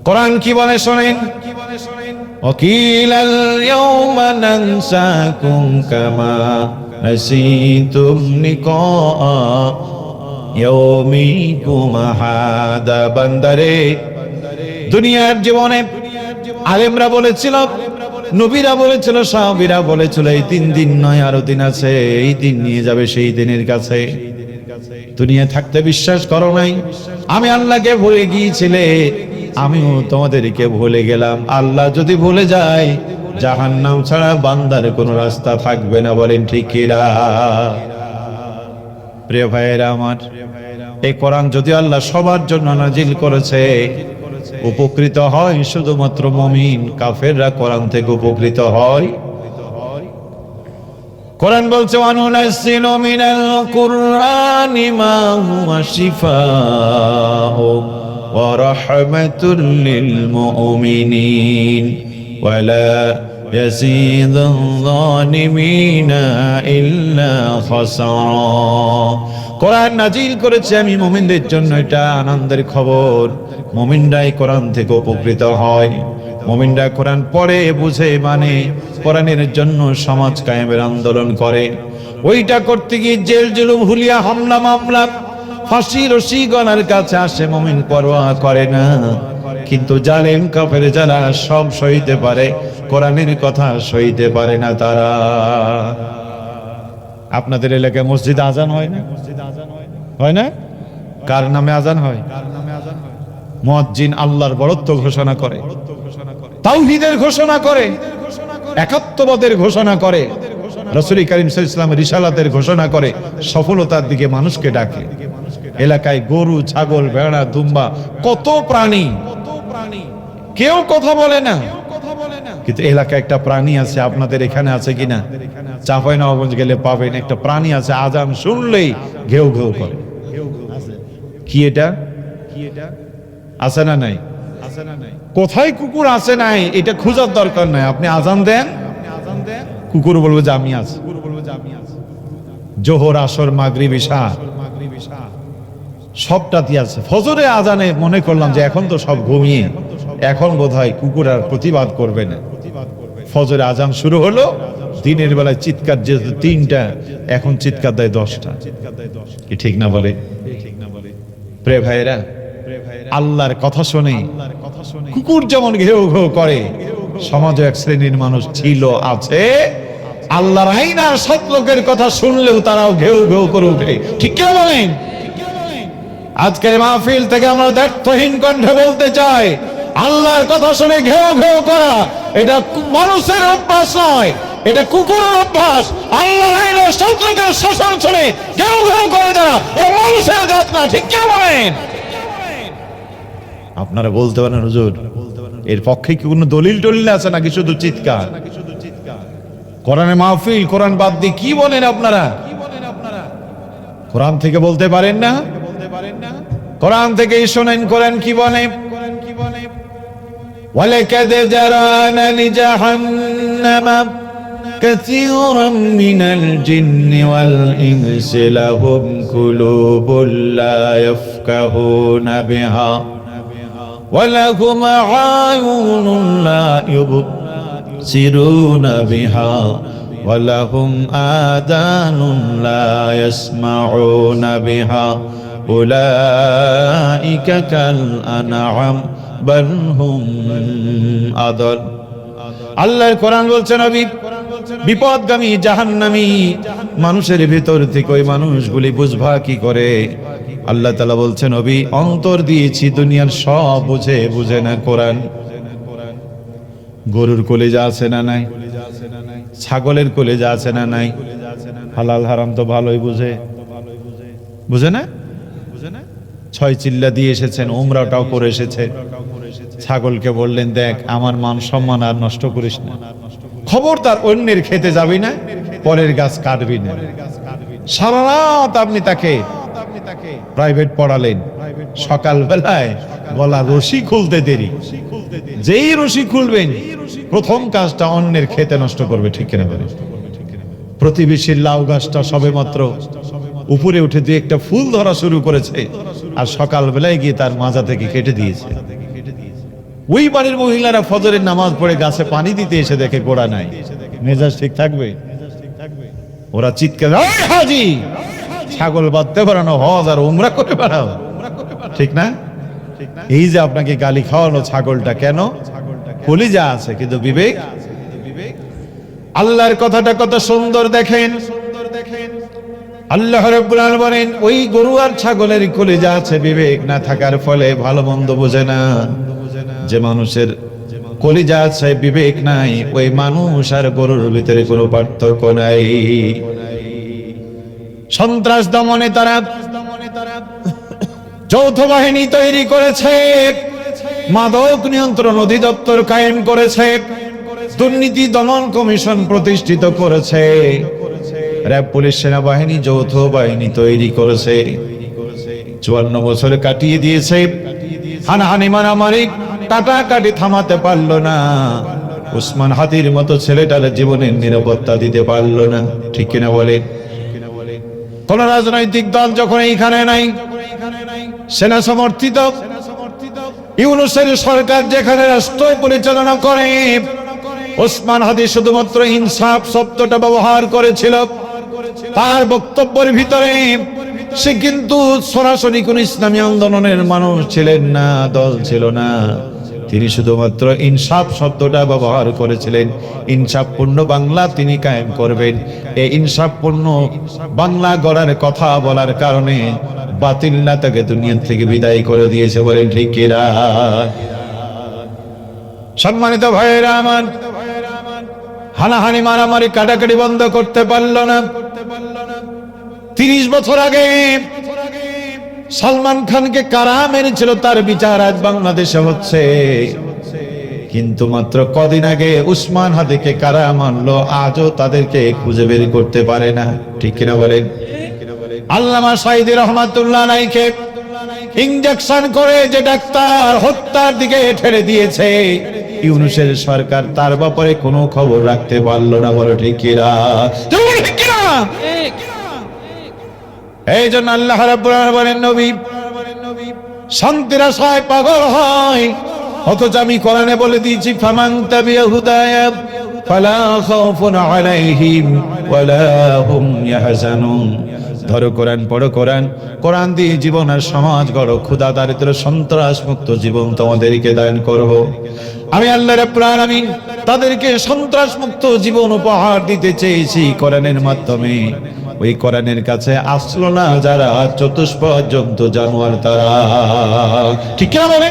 কোরআন কি বলে শোনেন, ওয়াকিলাল ইয়াওমা নানসাকুম কামা নাসিতুম লিকা ইয়াউমিকুম হাদা। বান্দারে, দুনিয়ার জীবনে আলেমরা বলেছিল, নবীরা বলেছিল, সাহাবীরা বলেছিল এই 3 দিন নয় আরো দিন আছে, এই দিন নিয়ে যাবে সেই দিনের কাছে। দুনিয়া থাকতে বিশ্বাস করো নাই, আমি আল্লাহকে ভুলে গিয়েছিলে, আমিও তোমাদেরকে ভুলে গেলাম। আল্লাহ যদি ভুলে যায় জাহান্নাম ছাড়া বান্দার কোনো রাস্তা থাকবে না, বলেন ঠিক কিনা? প্রিয় ভাইয়েরা আমার, এই কোরআন যদি আল্লাহ সবার জন্য নাজিল করেছে, উপকৃত হয় শুধুমাত্র মুমিন, কাফেররা কোরআন থেকে উপকৃত হয়। কোরআন বলছে ওয়ানুনাজ্জিলু মিনাল কুরআনি মা হুয়া শিফাউ ওয়া রাহমাতুল লিল মুমিনিন ওয়া লা ইয়াজিদুল যালিমিনা ইল্লা খাসারা। কোরআন নাজিল করেছে আমি মুমিনদের জন্য, এটা আনন্দের খবর। মুমিনরাই কোরআন থেকে উপকৃত হয়, মুমিনরা কোরআন পড়ে বুঝে মানে কোরআনের জন্য সমাজ কায়েমের আন্দোলন করে। ওইটা করতে গিয়ে জেল জুলুম হুলিয়া হামলা মামলা ফাঁসি রশি গলার কাছে আসে, মুমিন পরোয়া করে না। কিন্তু জালেম কাফের যারা সব সইতে পারে, কোরআনের কথা সইতে পারে না তারা। আপনাদের এলাকায় মসজিদ আজান হয় না? হয় না? কার নামে আজান হয়? মুয়াজ্জিন আল্লাহর বড়ত্ব ঘোষণা করে, তাওহীদের ঘোষণা করে, একাত্মবাদের ঘোষণা করে, রাসূল কারীম সাল্লাল্লাহু আলাইহি ওয়াসাল্লামের রিসালাতের ঘোষণা করে, সফলতার দিকে মানুষকে ডাকে। এলাকায় গরু, ছাগল, ভেড়া, দুম্বা, কত প্রাণী, কেউ কথা বলে না, কিন্তু এলাকায় একটা প্রাণী আছে। আপনাদের এখানে আছে কিনা? চাঁপাইনবাবগঞ্জ গেলে পাবেন, একটা প্রাণী আছে, আজান শুনলেই ঘেউ ঘেউ করে। কি এটা? আছে না নাই? কোথায় কুকুর আছে নাই এটা খোঁজার দরকার নাই, আপনি আজান দেন, কুকুর বলবে যে আমি আছি। জোহর, আসর, মাগরিব, ইশা সবটা দিয়ে আছে। ফজরে আজানে মনে করলাম যে এখন তো সব ঘুমিয়ে, এখন বোধহয় কুকুর আর প্রতিবাদ করবে না। ফজরে আজান শুরু হলো, দিনের বেলায় চিৎকার যেহেতু 3টা, এখন চিৎকার দেয় 10টা। কি ঠিক না বলে? প্রিয় ভাইরা, আল্লাহর কথা শুনে কুকুর যেমন ঘেউ ঘেউ করে, সমাজে এক শ্রেণীর মানুষ ছিল, আছে, আল্লাহর আইন আর সৎ লোকের কথা শুনলেও তারাও ঘেউ ঘেউ করে উঠে। ঠিক কি বলেন? আজকের মাহফিল থেকে আমরা দায়িত্বহীন কণ্ঠে বলতে চাই, আল্লাহর কথা শুনে ঘেউ ঘেউ করা এটা মানুষের অভ্যাস নয়, এটা কুকুরের অভ্যাস। আল্লাহর আইন আর সৎ লোকের শাসন শুনে ঘেউ ঘেউ করে যারা, এ মানুষের জাত না। ঠিক কি বলেন? আপনারা বলতে পারেন হুজুর এর পক্ষে কি কোনো দলিল টলিল আছে নাকি শুধু চিৎকার? কোরআনে মাহফিল, কোরআন বাদ দিয়ে কি বলেন আপনারা? কোরআন থেকে বলতে পারেন না? কোরআন থেকে শোনেন কোরআন কি বলে। ওয়ালাকাদ জারানা লিজাহান্নামা কাসীরাম মিনাল জিন্নি ওয়াল ইনসি লাহুম কুলুবুল লা ইয়াফকাহুনা বিহা ওয়ালাহুম আ'য়ুনুন লা সিরুনা বিহা ওয়া লাহুম আযানুন লা ইয়াসমাউনা বিহা উলাইকা কাল আনআম বাল হুম আদাল। আল্লাহর কোরআন বলছে নবী বিপদগামী জাহান্নামী মানুষের ভিতর থেকে ওই মানুষগুলি বুঝবা কি করে? আল্লাহ তাআলা বলছেন নবী অন্তর দিয়েছি দুনিয়ার সব বুঝে বুঝে না কোরআন। গরুর কলিজা আছে না নাই? ছাগলের কলিজা আছে না নাই? হালাল হারাম তো ভালোই বুঝে, বুঝে না? ছয় চিল্লা দিয়ে এসেছেন, উমরাটাও করে এসেছে। ছাগলকে বললেন দেখ আমার মান সম্মান আর নষ্ট করিস না, খবরদার অন্যের খেতে যাবি না, পরের গাছ কাটবি না। সারা রাত আপনি তাকে প্রাইভেট পড়ালেন, সকাল বেলায় গলা রশি খুলতে দেরি, যেই রশি খুলবেন প্রথম কাজটা অন্যের খেতে নষ্ট করবে, ঠিক কিনা বলে? প্রতিবেশীর লাউ গাছটা সবেমাত্র উপরে উঠে দিয়ে একটা ফুল ধরা শুরু করেছে আর সকাল বেলায় গিয়ে তার মাজা থেকে কেটে দিয়েছে। ওই বাড়ির মহিলারা ফজরের নামাজ পড়ে গাছে পানি দিতে এসে দেখে গোড়া নাই, মেজাজ ঠিক থাকবে? ওরা চিৎকার, হাজি ছাগল বাঁধতে বেড়ানো হজ আর উমরা করে বেড়াও, ঠিক না? এই যে আপনাকে গালি খাওয়ানো ছাগলটা কেন? কলিজা আছে কিন্তু বিবেক। আল্লাহর কথাটা কত সুন্দর দেখেন। আল্লাহ রাব্বুল আলামিন বলেন ওই গরু আর ছাগলের কলিজা আছে, বিবেক না থাকার ফলে ভালো মন্দ বোঝে না। যে মানুষের কলিজা আছে বিবেক নাই, ওই মানুষ আর গরুর ভিতরে কোনো পার্থক্য নাই। সন্ত্রাস দমনে তারা যৌথ বাহিনী তৈরি করেছে, মাদক নিয়ন্ত্রণ অধিদপ্তর কায়েম করেছে, দুর্নীতি দমন কমিশন প্রতিষ্ঠিত করেছে, র‍্যাব পুলিশ সেনাবাহিনী যৌথ বাহিনী তৈরি করেছে। 54 বছর কাটিয়ে দিয়েছে, হানাহানি মারামারি কাটাকাটি থামাতে পারলো না। উসমান হাদির মতো ছেলেটার জীবনের নিরাপত্তা দিতে পারলো না, ঠিক কিনা বলে? কোন রাজনৈতিক দল যখন এইখানে নাই, সেনা সমর্থিত ইউনূসের সরকার যেখানে রাষ্ট্র পরিচালনা করে, ওসমান হাদি শুধুমাত্র ইনসাফ শব্দটা ব্যবহার করেছিল। তার বক্তব্যের ভিতরে সে কিন্তু সরাসরি কোন ইসলামী আন্দোলনের মানুষ ছিলেন না, দল ছিল না। তিনি শুধুমাত্র ইনসাফ শব্দটা ব্যবহার করেছিলেন। ইনসাফপূর্ণ বাংলা তিনি কায়েম করবেন। এই ইনসাফপূর্ণ বাংলা গড়ার কথা বলার কারণে বাতিলরা তাকে দুনিয়া থেকে বিদায় করে দিয়েছে, বলেন ঠিক কিনা? সম্মানিত ভাইয়েরা আমার, হানাহানি মারামারি কাটাকাটি বন্ধ করতে পারল না। 30 বছর আগে সালমান খানকে কারা মেরেছিল তার বিচার আজ বাংলাদেশে হচ্ছে, কিন্তু মাত্র কদিন আগে উসমান হাদিকে কারা মারলো আজও তাদেরকে খুঁজে বের করতে পারে না, ঠিক কিনা বলেন? আল্লামা সাঈদী রহমাতুল্লাহ আলাইহি ইনজেকশন করে যে ডাক্তার হত্যার দিকে ঠেলে দিয়েছে, ইউনূসের সরকার তার ব্যাপারে কোনো খবর রাখতে পারলো না, বলো ঠিক কিনা? এই জন্য আল্লাহ রাব্বুল আলামিন বলেন নবী শান্তির আশায় পাগল হয়, অথচ আমি কোরআনে বলে দিয়েছি ফামান তাবিয়া হুদায়া ফালা খাউফুন আলাইহিম ওয়ালা হুম ইয়াহজানুন। ধরো কোরআন, পড়ো কোরআন, কোরআন দিয়ে জীবন আর সমাজ গড়ো, ক্ষুধা দারিদ্র সন্ত্রাস মুক্ত জীবন তোমাদেরকে দান করব। আমি আল্লাহ রাব্বুল আলামিন তাদেরকে সন্ত্রাস মুক্ত জীবন উপহার দিতে চেয়েছি কোরআনের মাধ্যমে। ওই কোরআনের কাছে আসলো না যারা চতুষ্পদ জন্তু জানোয়ার, তারা ঠিক কিনা বলে?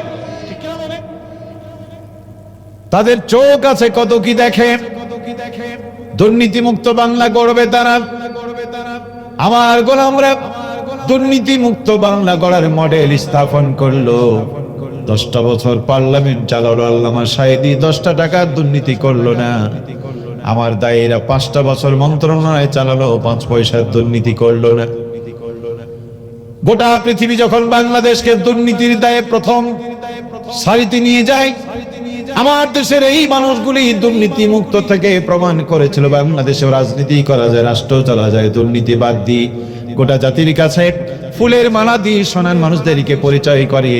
তাদের চোখ আছে কত কি দেখে। দুর্নীতি মুক্ত বাংলা গড়বে তারা। আমার গোলামরা দুর্নীতি মুক্ত বাংলা গড়ার মডেল স্থাপন করলো। 10টা বছর পার্লামেন্ট চালালো আল্লামা সাঈদী, 10টা টাকার দুর্নীতি করলো না। আমার দায়েরা 5টা বছর মন্ত্রণালয় চালালো, 5 পয়সার দুর্নীতি করলো না। গোটা পৃথিবী যখন বাংলাদেশকে দুর্নীতির দায়ে প্রথম সারিতে নিয়ে যায়, আমার দেশের এই মানুষগুলি দুর্নীতি মুক্ত থেকে প্রমাণ করেছিল বাংলাদেশে রাজনীতি করা যায়, রাষ্ট্র চালা যায় দুর্নীতি বাদ দিয়ে। গোটা জাতির কাছে ফুলের মালা দিয়ে সোনার মানুষদেরকে পরিচয় করে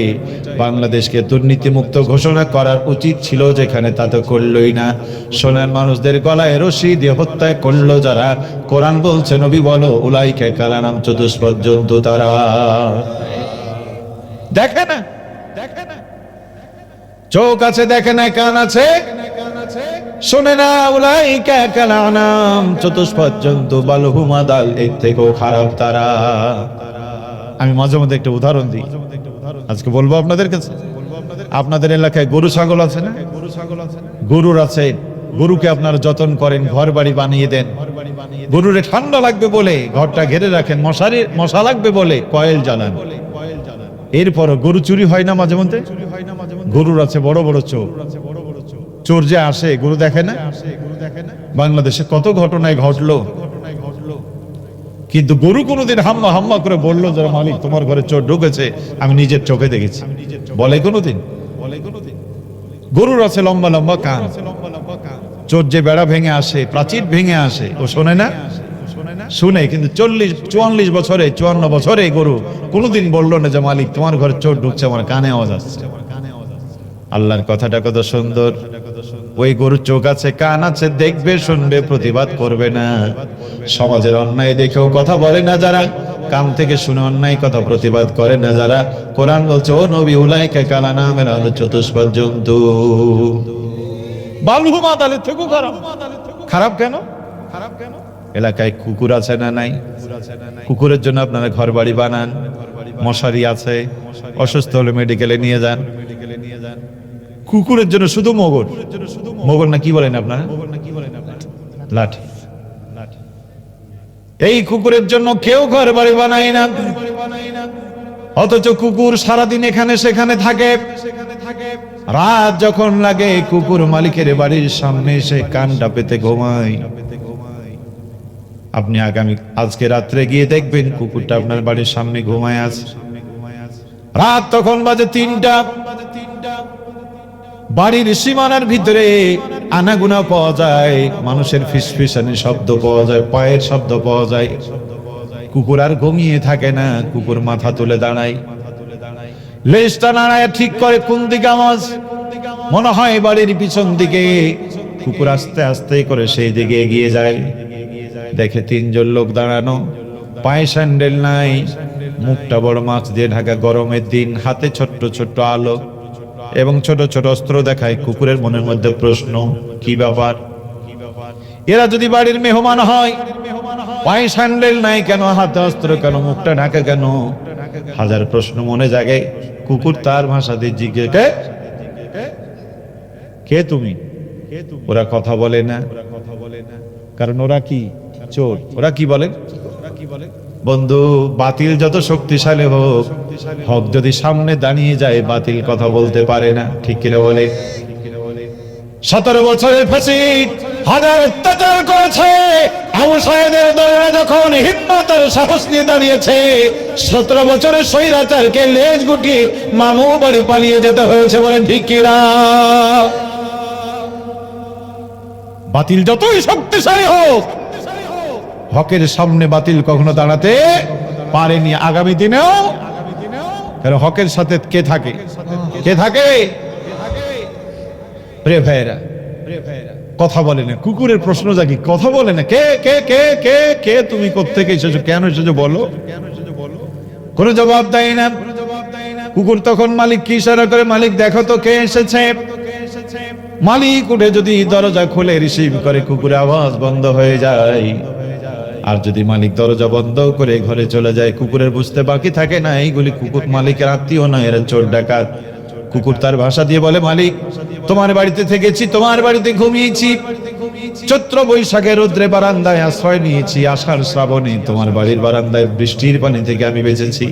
বাংলাদেশকে দুর্নীতিমুক্ত ঘোষণা করার উচিত ছিল, যেখানে তা তো করলই না। সোনার মানুষদের গলায় রশি দিয়ে হত্যা করলো যারা। কোরআন বলছে, নবী বলো, উলাইকা কালানাম চতুষ্পদ জন্তু তারা। দেখে না, চোখ আছে দেখে না, কান আছে শোনে না। উলাইকা কালানাম চতুষ্পদ জন্তু বাল হুম আদাল, এর থেকেও খারাপ তারা। আমি মাঝে মধ্যে একটা উদাহরণ দিই, আজকে বলবো আপনাদের কাছে। আপনাদের এলাকায় গরু ছাগল আছে না? গরুর আছে, গরুকে আপনারা যত্ন করেন, ঘর বাড়ি বানিয়ে দেন। গরুরে ঠান্ডা লাগবে বলে ঘরটা ঘেরে রাখেন, মশা লাগবে বলে কয়েল জ্বালান। এরপরও গরু চুরি হয় না মাঝে মধ্যে? গরুর আছে বড় বড় চোর, চোর যে আসে গরু দেখে না? বাংলাদেশে কত ঘটনায় ঘটলো, কিন্তু গরু কোনোদিন হাম্মা হাম্মা করে বললো যে মালিক তোমার ঘরে চোর ঢুকেছে, আমি নিজের চোখে দেখেছি, বলে কোনোদিন? গরুর আছে লম্বা লম্বা কান, চোর যে বেড়া ভেঙে আসে, প্রাচীর ভেঙে আসে, ও শোনে না? শুনে, কিন্তু 44 বছরে 54 বছরে গরু কোনোদিন বললো না যে মালিক তোমার ঘরে চোর ঢুকছে, আমার কানে আওয়াজ আসছে। আল্লাহর কথাটা কত সুন্দর। ওই গরুর চোখ আছে, কান আছে, দেখবে, শুনবে, প্রতিবাদ করবে না। সমাজের অন্যায় দেখেও কথা বলে না যারা, কান থেকে শুনে অন্যায় কথা প্রতিবাদ করে না যারা। কোরআন বলছে, ও নবী, উলাইকা কালানামের আলো চতুষ্পদ জন্তু বালহুম আদালের থেকেও খারাপ। খারাপ কেন? এলাকায় কুকুর আছে না নাই? কুকুরের জন্য আপনারা ঘর বাড়ি বানান, মশারি আছে, অসুস্থ হলে মেডিকেলে নিয়ে যান। কুকুরের জন্য শুধু মোগল, মোগল না কি বলেন আপনারা? লাঠি। এই কুকুরের জন্য কেউ ঘর বাড়ি বানায় না, অথচ কুকুর সারাদিন এখানে সেখানে থাকে। রাত যখন লাগে কুকুর মালিকের বাড়ির সামনে এসে কানটা পেতে ঘুমায়। আপনি আজকে রাত্রে গিয়ে দেখবেন কুকুরটা আপনার বাড়ির সামনে ঘুমায় আছে। রাত তখন বাজে 3টা, বাড়ির সীমানার ভিতরে আনাগুনা পাওয়া যায়, মানুষের ফিসফিসানি শব্দ পাওয়া যায়, পায়ের শব্দ পাওয়া যায়। কুকুর আর ঘুমিয়ে থাকে না, কুকুর মাথা তুলে দাঁড়ায়, লেজটা নাড়ায় ঠিক করে কোন দিকে আওয়াজ, মনে হয় বাড়ির পিছন দিকে। কুকুর আস্তে আস্তে করে সেই দিকে এগিয়ে যায়, দেখে 3জন লোক দাঁড়ানো, পায়ে স্যান্ডেল নাই, মুখটা বড় মাছ দিয়ে ঢাকা, গরমের দিন, হাতে ছোট্ট ছোট্ট আলো এবং ছোট ছোট অস্ত্র দেখায়। কুকুরের মনের মধ্যে প্রশ্ন, কি ব্যাপার? এরা যদি বাড়ির মেহমান হয়, পায়ে স্যান্ডেল নাই কেন, হাতে অস্ত্র কেন, মুখটা ঢাকা কেন? হাজার প্রশ্ন মনে জাগে। কুকুর তার ভাষাতে জিজ্ঞেস, কে তুমি? ওরা কথা বলে না, কারণ ওরা কি চোর। ওরা কি বলে? বন্ধু, বাতিল যত শক্তিশালী হোক, হক যদি সামনে দাঁড়িয়ে যায়, বাতিল কথা বলতে পারে না। ঠিক কিনা বলে? 17 বছরের ফ্যাসিস্ট হাজার অত্যাচার করেছে, আবু সাইদের দলেরা যখন হিম্মত আর সাহস নিয়ে দাঁড়িয়েছে, 17 বছরের স্বৈরাচারকে লেজ গুটিয়ে মামু বাড়ি পালিয়ে যেতে হয়েছে। বলেন ঠিক কিনা? বাতিল যতই শক্তিশালী হোক, হকের সামনে বাতিল কখনো দাঁড়াতে পারেনি। আগামী দিনেও কারণ হকের সাথে কে থাকে? কে থাকে? প্রিয় ভাইরা, কথা বলে না। কুকুরের প্রশ্ন জাগি, কথা বলে না। কে কে কে কে কে তুমি কোত্থেকে এসেছো, কেন এসেছো বলো? কোনো জবাব দেয় না। কুকুর তখন মালিককে ইশারা করে, মালিক দেখো তো কে এসেছে। মালিক উঠে যদি দরজা খুলে রিসিভ করে, কুকুরের আওয়াজ বন্ধ হয়ে যায়। আর যদি মালিক দরজা বন্ধ করে ঘরে চলে যায়, কুকুরের বুঝতে বাকি থাকে না এইগুলি কুকুর মালিকের আত্মীয় নয়, এরা চোর ডাকাত। কুকুর তার ভাষা দিয়ে বলে, মালিক তোমার বাড়িতে থেকেছি, তোমার বাড়িতে ঘুমিয়েছি, চৈত্র বৈশাখের রৌদ্রে বারান্দায় আশ্রয় নিয়েছি, আষাঢ় শ্রাবণে তোমার বাড়ির বারান্দায় বৃষ্টির পানি থেকে আমি বেঁচেছি।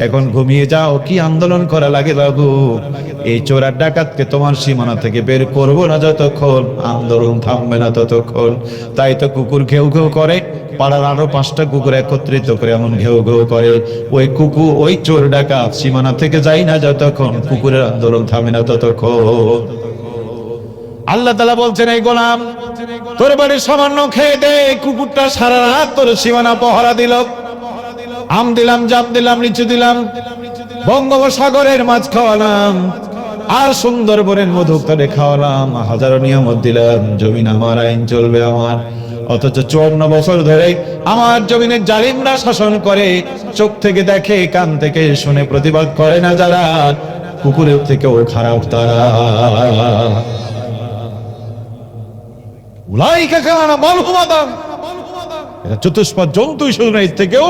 এখন ঘুমিয়ে যাও, কি আন্দোলন করা লাগে বাবু? এই চোর আর ডাকাতকে তোমার সীমানা থেকে বের করবো না যতক্ষণ আন্দোলন থামবে না ততক্ষণ। তাই তো কুকুর ঘেউ ঘেউ করে, পাড়ার আরো 5টা কুকুর একত্রিত করে এমন ঘেউ ঘেউ করে। ওই কুকুর, ওই চোর ডাকাত সীমানা থেকে যায় না যতক্ষণ, কুকুরের আন্দোলন থামে না ততক্ষণ। আল্লাহ তাআলা বলছেন, এই গোলাম, তোর বাড়ির সামান্য খেয়ে দে, কুকুরটা সারা রাত তোর সীমানা পহরা দিল, আম দিলাম, জাম দিলাম, লিচু দিলাম, বঙ্গোপসাগরের মাছ খাওয়ালাম, আর সুন্দরবনের মধুক্তরে খাওয়ালাম, হাজারো নিয়ামত দিলাম, জমিন আমার, আইন চলবে আমার। অথচ 54 বছর ধরে আমার জমিনের জালিমরা শাসন করে, চোখ থেকে দেখে, কান থেকে শুনে প্রতিবাদ করে না যারা, কুকুরের থেকেও খারাপ তারা। উলাইকা কানা মালহুমাদান, এটা চতুষ্পদ জন্তু এর থেকেও।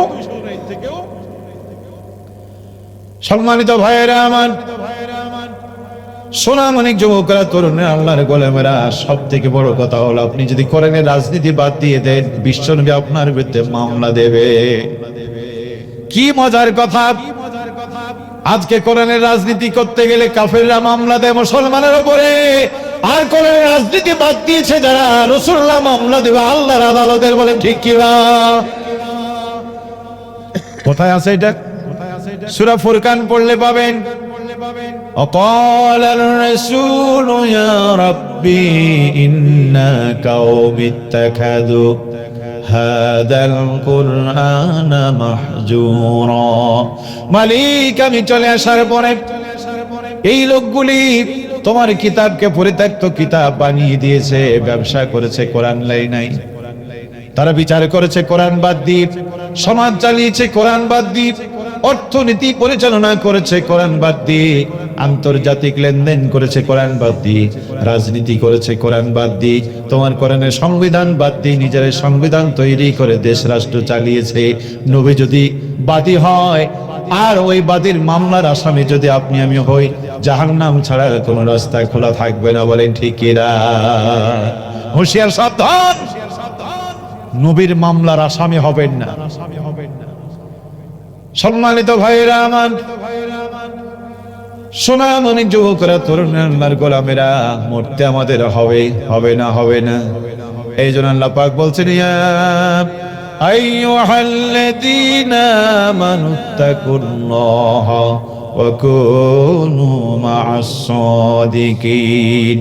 সম্মানিত ভাইয়েরা আমার, সোনামণি যুবকরা, তরুণেরা, আল্লাহর গোলামেরা, সব থেকে বড় কথা হলো আপনি যদি কোরআনের রাজনীতি বাদ দিয়ে দেন, বিশ্বনবী আপনার বিরুদ্ধে মামলা দেবে। কি মজার কথা, আজকে কোরআনের রাজনীতি করতে গেলে কাফেররা মামলা দেয় মুসলমানের উপরে, আর কোরআনের রাজনীতি বাদ দিয়েছে যারা, রাসূলুল্লাহ মামলা দেবে আল্লাহর আদালতের। বলেন ঠিক কি না? কোথায় আছে এটা? সূরা ফুরকান পড়লে পাবেন। وقال الرسول يا ربي إن قوم اتخذوا هذا القرآن محجورا। মালিক, আমি চলে আসার পরে এই লোকগুলি তোমার কিতাবকে পরিত্যক্ত কিতাব বানিয়ে দিয়েছে, ব্যবসা করেছে, কোরআন লাই নাই। তারা বিচার করেছে কোরআন বাদ দিয়ে, সমাজ চালিয়েছে কোরআন বাদ দিয়ে, অর্থনীতি পরিচালনা করেছে কোরআন বাদ দিয়ে, আন্তর্জাতিক লেনদেন করেছে কোরআন বাদ দিয়ে, রাজনীতি করেছে কোরআন বাদ দিয়ে, তোমার কোরআনের সংবিধান বাদ দিয়ে নিজের সংবিধান তৈরি করে দেশ রাষ্ট্র চালিয়েছে। নবী যদি বাদী হয় আর ওই বাদীর মামলার আসামি যদি আপনি আমি হই, জাহান্নাম ছাড়ার কোনো রাস্তা খোলা থাকবে না। বলেন ঠিক কি না? হুঁশিয়ার, সাবধান, নবীর মামলার আসামি হবেন না। সম্মানিত ভাইয়েরা আমার, সোনামণি যুবকরা, তরুণেরা, আল্লাহর গোলামেরা, মরতে আমাদের হবে, হবে না, হবে না। এই জন্য আল্লাহ পাক বলছেন, ইয়া আইয়ুহাল্লাযীনা আমানুত্তাকুল্লাহা ওয়া কুনু মা'আস সাদিকিন।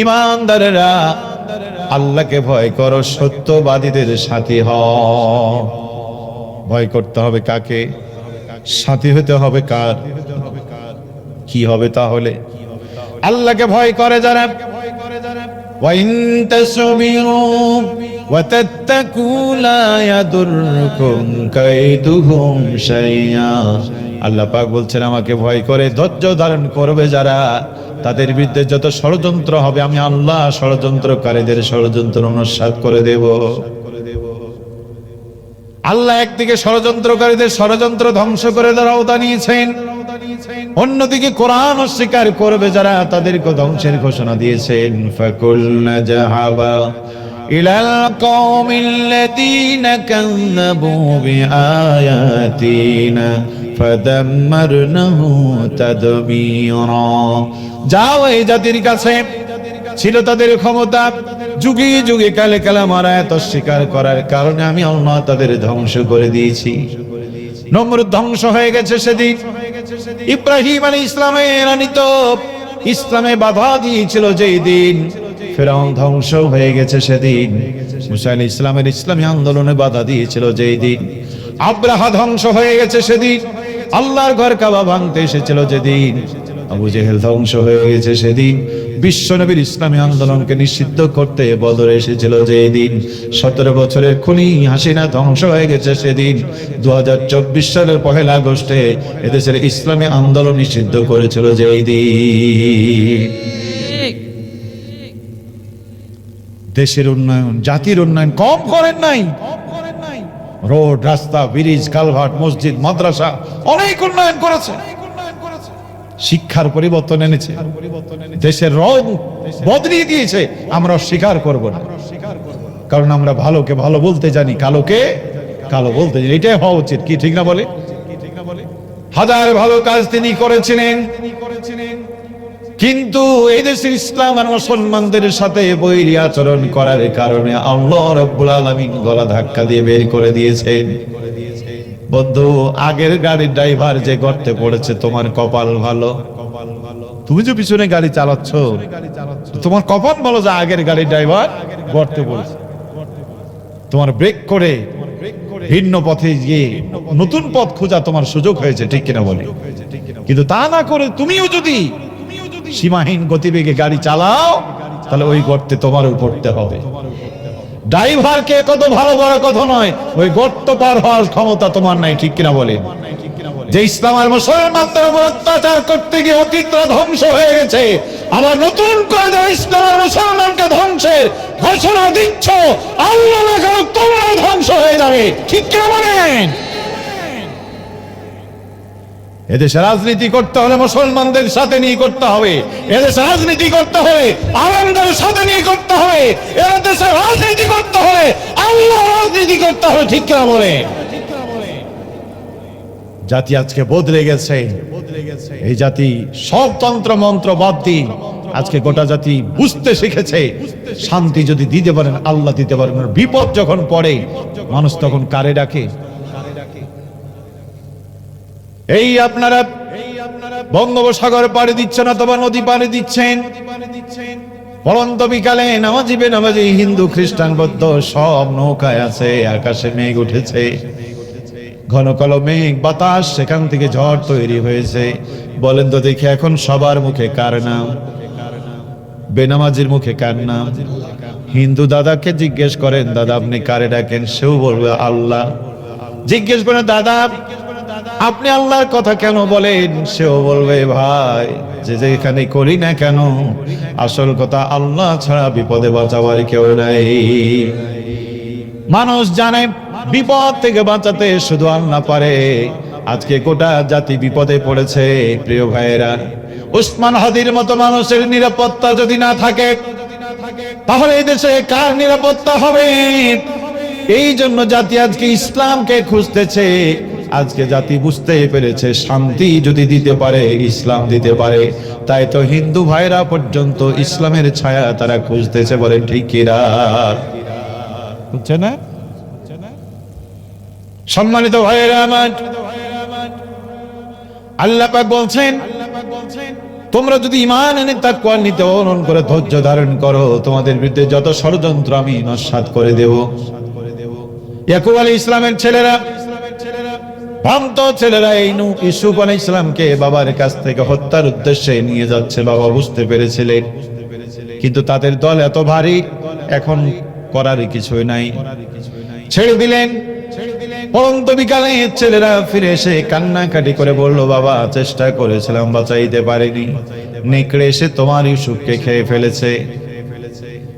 ঈমানদারেরা, আল্লাহকে ভয় করো, সত্যবাদীদের সাথী হও। ভয় করতে হবে কাকে? সাথী হতে হবে কার? কি হবে তাহলে? আল্লাহকে ভয় করে যারা, ওয়া ইন তাসবিরু ওয়া তাত্তাকু লা ইয়াদুরকুম কাইদুহুম শাইআ। আল্লাহ পাক বলছেন, আমাকে ভয় করে ধৈর্য ধারণ করবে যারা, তাদের বিরুদ্ধে যত ষড়যন্ত্র হবে আমি আল্লাহ ষড়যন্ত্রকারীদের ষড়যন্ত্র নস্যাৎ করে দেব। আল্লাহ একদিকে ষড়যন্ত্রকারীদের ষড়যন্ত্র ধ্বংস করে দেওয়ার আওতা নিয়েছেন, অন্যদিকে কোরআন অস্বীকার করবে যারা, তাদেরকে ধ্বংসের ঘোষণা দিয়েছেন। ফাকুলনা যাহাবা ইলাল কওমিল্লাযীনা কাযযাবু বিআয়াতিনা ফাদাম্মারনাহু তাদবীরা। যাও এই জাতির কাছে, ছিল তাদের ক্ষমতা, যুগে যুগে কালে কালে মারা, এত স্বীকার করার কারণে আমি আল্লাহ তাদের ধ্বংস করে দিয়েছি। নমরুদ ধ্বংস হয়ে গেছে সেদিন। ইব্রাহিম আলাইহিস ইসলামের আনিত ইসলামে বাধা দিয়েছিল যেই দিন, ফিরআউন ধ্বংস হয়ে গেছে সেদিন। মুসা আলাইহিস ইসলামের ইসলামী আন্দোলনে বাধা দিয়েছিল যেই দিন, আব্রাহা ধ্বংস হয়ে গেছে সেদিন। আল্লাহর ঘর কাবা ভাঙতে এসেছিল যেদিন, আবু জেহেল ধ্বংস হয়ে গেছে সেদিন। বিশ্বনবীর ইসলামী আন্দোলনকে নিষিদ্ধ করতে বদরে এসেছিল যেই দিন। 17 বছরের খুনি হাসিনা ধ্বংস হয়ে গেছে সেদিন। 2024 সালের 1 আগস্টে এদেশের ইসলামী আন্দোলন নিষিদ্ধ করেছিল যেই দিন। দেশের উন্নয়ন, জাতির উন্নয়ন কম করেন নাই। রোড, রাস্তা, ব্রিজ, কালভার্ট, মসজিদ, মাদ্রাসা অনেক উন্নয়ন করেছে। শিক্ষার পরিবর্তন এনেছে, দেশের রং বদলিয়ে দিয়েছে। আমরা স্বীকার করব না, কারণ আমরা ভালোকে ভালো বলতে জানি, কালোকে কালো বলতে জানি। এটাই হওয়া উচিত, কি ঠিক না বলে? হাজার ভালো কাজ তিনি করেছিলেন, কিন্তু এই দেশের ইসলাম আর মুসলমানদের সাথে বৈরী আচরণ করার কারণে আল্লাহ রাব্বুল আলামিন গলা ধাক্কা দিয়ে বের করে দিয়েছেন। বন্ধু, আগের গাড়ির ড্রাইভার যে গর্তে পড়েছে, তোমার কপাল ভালো। তুমি যে পিছনে গাড়ি চালাচ্ছ, তোমার কপাল ভালো যে আগের গাড়ির ড্রাইভার গর্তে পড়েছে। তোমার ব্রেক করে ভিন্ন পথে গিয়ে নতুন পথ খোঁজা তোমার সুযোগ হয়েছে, ঠিক কিনা বলে? কিন্তু তা না করে তুমিও যদি সীমাহীন গতিবেগে গাড়ি চালাও, তাহলে ওই গর্তে তোমারও পড়তে হবে। ড্রাইভারকে কত ভালো বড় কথা নয়, ওই গর্ত পার হওয়ার ক্ষমতা তোমার নাই, ঠিক কিনা বলে? যে ইসলাম আর মুসলমানদের উপর অত্যাচার করতে গিয়ে অতীতরা ধ্বংস হয়ে গেছে, আবার নতুন করে যারা ইসলাম আর মুসলমানকে ধ্বংসের ঘোষণা দিচ্ছ, আল্লাহ না করুক তোমরাও ধ্বংস হয়ে যাবে, ঠিক কিনা বলেন? এদেশে রাজনীতি করতে হলে মুসলমানদের সাথে নিয়ে করতে হবে, এদেশে রাজনীতি করতে হলে আলেমদের সাথে নিয়ে করতে হবে, এদেশে রাজনীতি করতে হলে আল্লাহ রাজনীতি করতে হবে, ঠিক কিনা বলে? জাতি আজকে বদলে গেছে। এই জাতি সব তন্ত্র মন্ত্র বাদ দিয়ে আজকে গোটা জাতি বুঝতে শিখেছে, শান্তি যদি দিতে পারেন আল্লাহ দিতে পারেন, বিপদ যখন পড়ে মানুষ তখন কারে ডাকে? এই আপনারা বঙ্গোপসাগর পাড়ি দিচ্ছেন অথবা নদী পাড়ি দিচ্ছেন, পরন্ত বিকালে নামাজি বেনামাজি হিন্দু খ্রিস্টান বৌদ্ধ সব নৌকায় আছে, আকাশে মেঘ উঠেছে, ঘন কালো মেঘ বাতাস, সেখান থেকে ঝড় তৈরি হয়েছে। বলেন তো দেখি এখন সবার মুখে কার নাম? বেনামাজির মুখে কার নাম? হিন্দু দাদাকে জিজ্ঞেস করেন, দাদা আপনি কারে ডাকেন? সেও বলবে আল্লাহ। জিজ্ঞেস করেন, দাদা আপনি আল্লাহর কথা কেন বলেন? সেও বলবে ভাই যে যেখানে করি না কেন, আসল কথা আল্লাহ ছাড়া বিপদে বাঁচাবার কেউ নাই। মানুষ জানে বিপদ থেকে বাঁচাতে শুধু আল্লাহ পারে। আজকে গোটা জাতি বিপদে পড়েছে প্রিয় ভাইয়েরা। উসমান হাদির মতো মানুষের নিরাপত্তা যদি না থাকে, তাহলে এই দেশে কার নিরাপত্তা হবে? এই জন্য জাতি আজকে ইসলামকে খুঁজতেছে। আজকে জাতি বুঝতে পেরেছে শান্তি যদি দিতে পারে ইসলাম দিতে পারে। তাই তো হিন্দু ভাইরা পর্যন্ত ইসলামের ছায়া তারা খুঁজতেছে, বলে ঠিক কিনা? বুঝছে না? সম্মানিত ভাইয়েরা আমার, আল্লাহ পাক বলছেন তোমরা যদি ঈমান এনে তাকওয়া নীতি অবলম্বন করে ধৈর্য ধারণ করো, তোমাদের বিরুদ্ধে যত ষড়যন্ত্র আমি নস্যাৎ করে দেব। ইয়াকুব আলাইহিস ইসলামের ছেলেরা, ভ্রান্ত ছেলেরা এই ইউসুফ আলাইহিস ইসলামকে বাবার কাছ থেকে হত্যার উদ্দেশ্যে নিয়ে যাচ্ছে। বাবা বুঝতে পেরেছিলেন, কিন্তু তাদের দল এত ভারী, এখন করার কিছুই নাই, ছেড়ে দিলেন। পরন্ত বিকালে ছেলেরা ফিরে এসে কান্নাকাটি করে বলল, বাবা চেষ্টা করেছিলাম বাঁচাইতে পারিনি, নেকড়ে এসে তোমার ইউসুফকে খেয়ে ফেলেছে।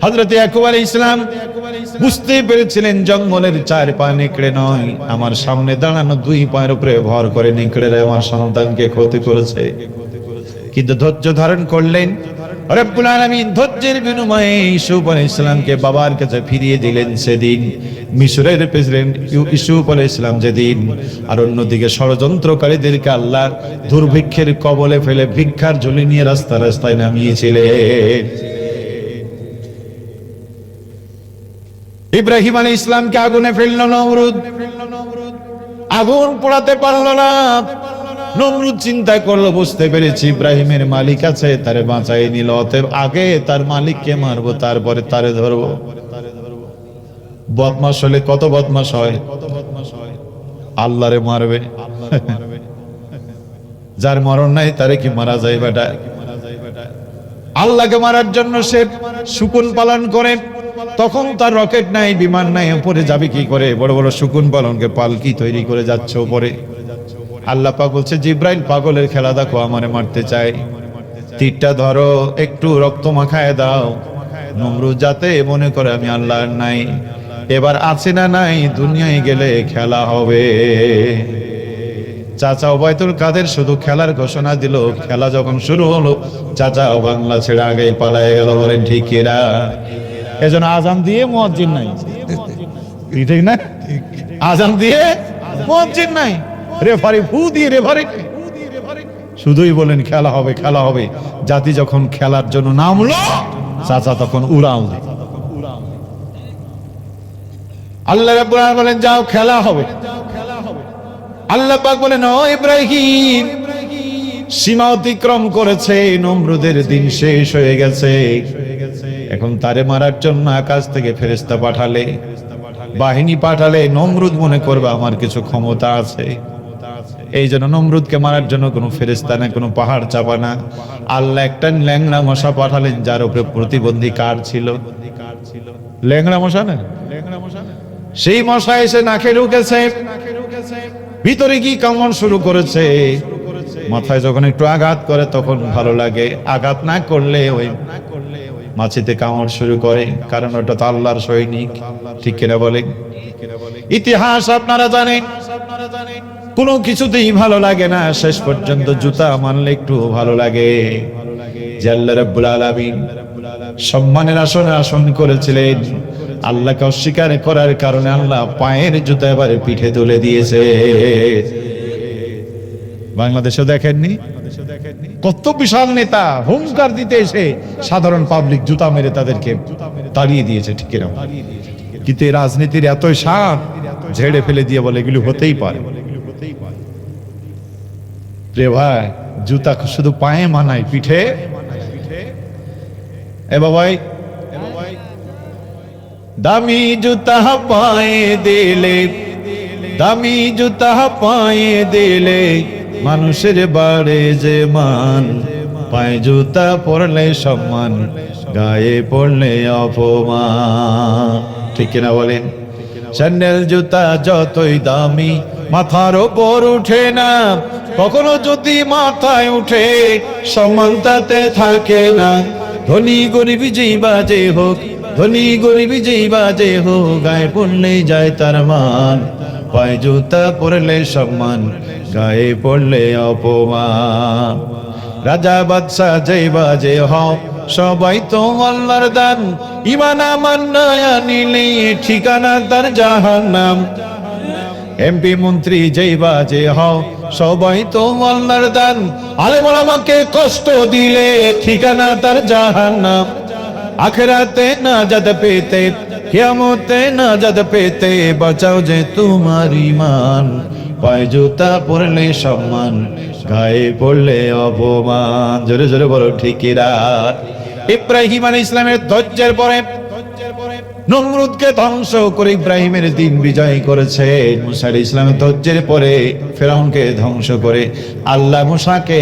হযরত ইয়াকুব আলাইহিস সালাম বুঝতে পেরেছিলেন জঙ্গলের চার পা নেকড়ে নয়, আমার সামনে দাঁড়ানো দুই পায়ের উপরে ভর করে নেকড়েরা আমার সন্তানকে ক্ষতি করেছে। কিন্তু ধৈর্য ধারণ করলেন রব্বুল আলামিন। ধৈর্যের বিনিময়ে ইউসুফ আলাইহিস সালামকে বাবার কাছে ফিরিয়ে দিলেন। সেদিন মিশরের প্রেসিডেন্ট ইউসুফ আলাইহিস সালাম যেদিন, আর অন্যদিকে ষড়যন্ত্রকারীদেরকে আল্লাহ দুর্ভিক্ষের কবলে ফেলে ভিক্ষার ঝুলি নিয়ে রাস্তা রাস্তায় নামিয়েছিলেন। ইব্রাহিম আলাইহিস সালামকে আগুনে ফেলল নমরুদ, আগুন পোড়াতে পারল না। নমরুদ চিন্তা করলো, বুঝতে পেরেছি ইব্রাহিমের মালিক আছে, তারে বাঁচাই নিল, অতএব আগে তার মালিককে মারবো, তারপরে তারে ধরবো। বদমাশ হলে কত বদমাশ হয়, আল্লাহরে মারবে। যার মরণ নাই তারে কি মারা যায় বেটা? আল্লাহকে মারার জন্য সে শকুন পালন করে, তখন তার রকেট নাই, বিমান নাই, উপরে যাবে কি করে? বড় বড় শকুন পালনকে পালকি তৈরি করে যাচ্ছে উপরে। আল্লাহ পাক বলছে, জিব্রাইল পাগলের খেলা দেখো, আমারে মারতে চাই, তীরটা ধরো, একটু রক্ত মাখায় দাও। নমরুদ যাতে মনে করে আমি আল্লাহর নাই, এবার আছে না নাই, দুনিয়ায় গেলে খেলা হবে। চাচা ওবায়দুল কাদের শুধু খেলার ঘোষণা দিল, খেলা যখন শুরু হলো চাচা বাংলা ছেড়ে আগে পালায় গেল, বলেন ঠিক কিনা? এজন্য আজান দিয়ে মুয়াজ্জিন নাই, ঠিক না? আজান দিয়ে মুয়াজ্জিন নাই, রেফারি ফু দিয়ে রেফারি, শুধুই বলেন খেলা হবে খেলা হবে। জাতি যখন খেলার জন্য নামলো, চাচা তখন উড়াল। আল্লাহ রাব্বুল আলামিন বলেন যাও খেলা হবে। আল্লাহ পাক বলেন, ও ইব্রাহিম, সীমা অতিক্রম করেছে, নমরুদের দিন শেষ হয়ে গেছে, এখন তারে মারার জন্য আকাশ থেকে ফেরেশতা পাঠালে। বাহিনী পাঠালে নমরুদ মনে করবে আমার কিছু ক্ষমতা আছে। এই জন্য নমরুদকে মারার জন্য কোনো ফেরেশতা না, কোনো পাহাড় চাপা না, আল্লাহ একটা ল্যাংড়া মশা পাঠালেন যার উপরে প্রতিবন্ধী কার ছিল। ল্যাংড়া মশা না, সেই মশা এসে নাকে ঢুকেছে, ভিতরে কি কামড় শুরু করেছে। মাথায় যখন একটু আঘাত করে তখন ভালো লাগে, আঘাত না করলে ওই মাছিতে কামড় শুরু করে, কারণ ওটা তো আল্লাহর সৈনিক। ঠিক কিনা বলেন? ইতিহাস আপনারা জানেন, কোনো কিছুতেই ভালো লাগে না, শেষ পর্যন্ত জুতা মানলে একটু ভালো লাগে। যে আল্লাহ রাব্বুল আলামিন সম্মানের আসনে আসন করেছিলেন, আল্লাহকে অস্বীকার করার কারণে আল্লাহ পায়ের জুতা এবারে পিঠে তুলে দিয়েছে। বাংলাদেশে দেখেননি কত বিশাল নেতা হুঙ্কার দিতে এসে সাধারণ পাবলিক জুতা মেরে তাদেরকে তাড়িয়ে দিয়েছে। ঠিক কিনা? কিন্তু এই রাজনীতির এতই সাপ, ঝেড়ে ফেলে দিয়ে বলে এগুলো হতেই পারে। রে ভাই, জুতা শুধু পায়ে মানায়, পিঠে এ বাবাই দামি জুতা পায়ে দিলে, দামি জুতা পায়ে দিলে মানুষের বাড়ে যে মান, পায়ে জুতা পরলে সম্মান, গায়ে পড়লে অপমান। ঠিক কিনা বলেন? স্যান্ডেল জুতা যতই দামি মাথার ওপর উঠে না, কখনো যদি মাথায় উঠে সম্মান তাতে থাকে না। ধনী গরিব যেই বাজে হোক, ধনী গরিব যেই বাজে হোক, গায়ে পড়লে যায় তার মান, পায়ে জুতা পরলে সম্মান, গায়ে পড়লে অপমান। রাজা বাদশা যেই বাজে হোক, সবাই তো আল্লাহর দান, ঈমান আমার নয়া নিলে ঠিকানা তার জাহান্নাম। এমপি মন্ত্রী যেই বাজে হও, সবাই তো আল্লাহর দান, আলেম ওলামাকে কষ্ট দিলে ঠিকানা তার জাহান্নাম। আখিরাতে নাজাত পেতে, কিয়ামতে নাজাত পেতে, বাঁচাও যে তোমার ঈমান, পায়ে জুতা পরলে সম্মান, গায়ে পড়লে অপমান। জোরে জোরে বলো ঠিক কিনা? ইব্রাহিম আলাইহিস সালামের ধৈর্যের পরে নমরুদকে ধ্বংস করে ইব্রাহিমের দিন বিজয় করেছে। মুসা আলাইহিস সালামের ধৈর্যের পরে ফিরআউনকে ধ্বংস করে আল্লাহ মুসাকে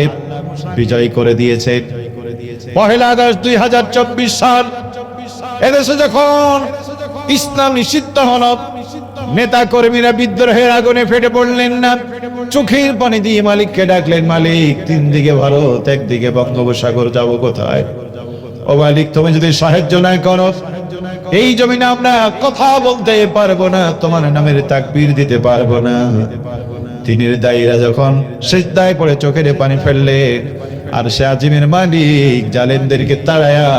বিজয় করে দিয়েছে। পহেলা আগস্ট 2024 সাল এদেশে যখন ইসলাম নিষিদ্ধ হলো, নেতা কর্মীরা বিদ্রোহের আগুনে ফেটে পড়লেন না, চোখের পানি দিয়ে মালিককে ডাকলেন, মালিক 3 দিকে ভারত, একদিকে বঙ্গোপসাগর, যাব কোথায়? ও মালিক, তুমি যদি সাহায্য না করো এই জমিনে আমরা কথা বলতে পারবো না, তোমার নামের তাকবীর দিতে পারবো না। তিনের দায়ীরা যখন সিজদায় পড়ে চোখের পানি ফেললে, আর সে আজিমের মালিক জালেমদেরকে তাড়ায়া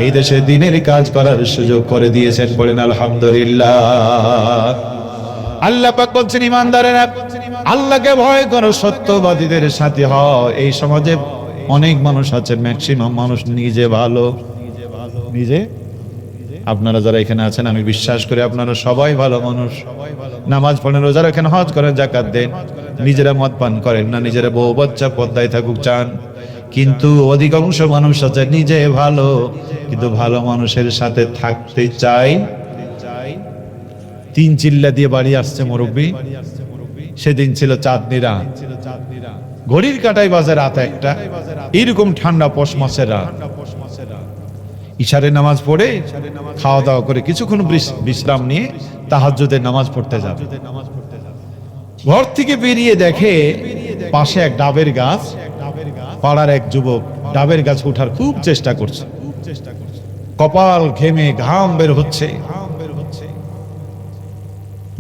এই দেশে দিনের কাজ করার সুযোগ করে দিয়েছেন। বলেন আলহামদুলিল্লাহ। আল্লাহ পাক বলছেন, ইমানদারেরা আল্লাহকে ভয় করো, সত্যবাদীদের সাথে হও। এই সমাজে অনেক মানুষ আছে, ম্যাক্সিমাম মানুষ নিজে ভালো, নিজে। আপনারা যারা এখানে আছেন, আমি বিশ্বাস করি আপনারা সবাই ভালো মানুষ, নামাজ পড়েন, রোজা রাখেন, হজ করেন, যাকাত দেন, নিজেরা মদ পান করেন না, নিজেরা বউ বাচ্চা পর্দায় থাকুক চান। কিন্তু অধিকাংশ মানুষ আছে নিজে ভালো, কিন্তু ভালো মানুষের সাথে থাকতে চাই। 3 চিল্লা দিয়ে বাড়ি আসছে মুরব্বী, সেদিন ছিল চাঁদনি রাত, ঘড়ির কাঁটায় বাজে রাত 1টা, এরকম ঠান্ডা পৌষ মাসের রাত। ইশারে নামাজ পড়ে খাওয়া দাওয়া করে কিছুক্ষণ বিশ্রাম নিয়ে তাহাজ্জুদের নামাজ পড়তে যাবে। ঘর থেকে বেরিয়ে দেখে পাশে এক ডাবের গাছ, পাড়ার এক যুবক ডাবের গাছ ওঠার খুব চেষ্টা করছে, কপাল ঘেমে ঘাম বের হচ্ছে।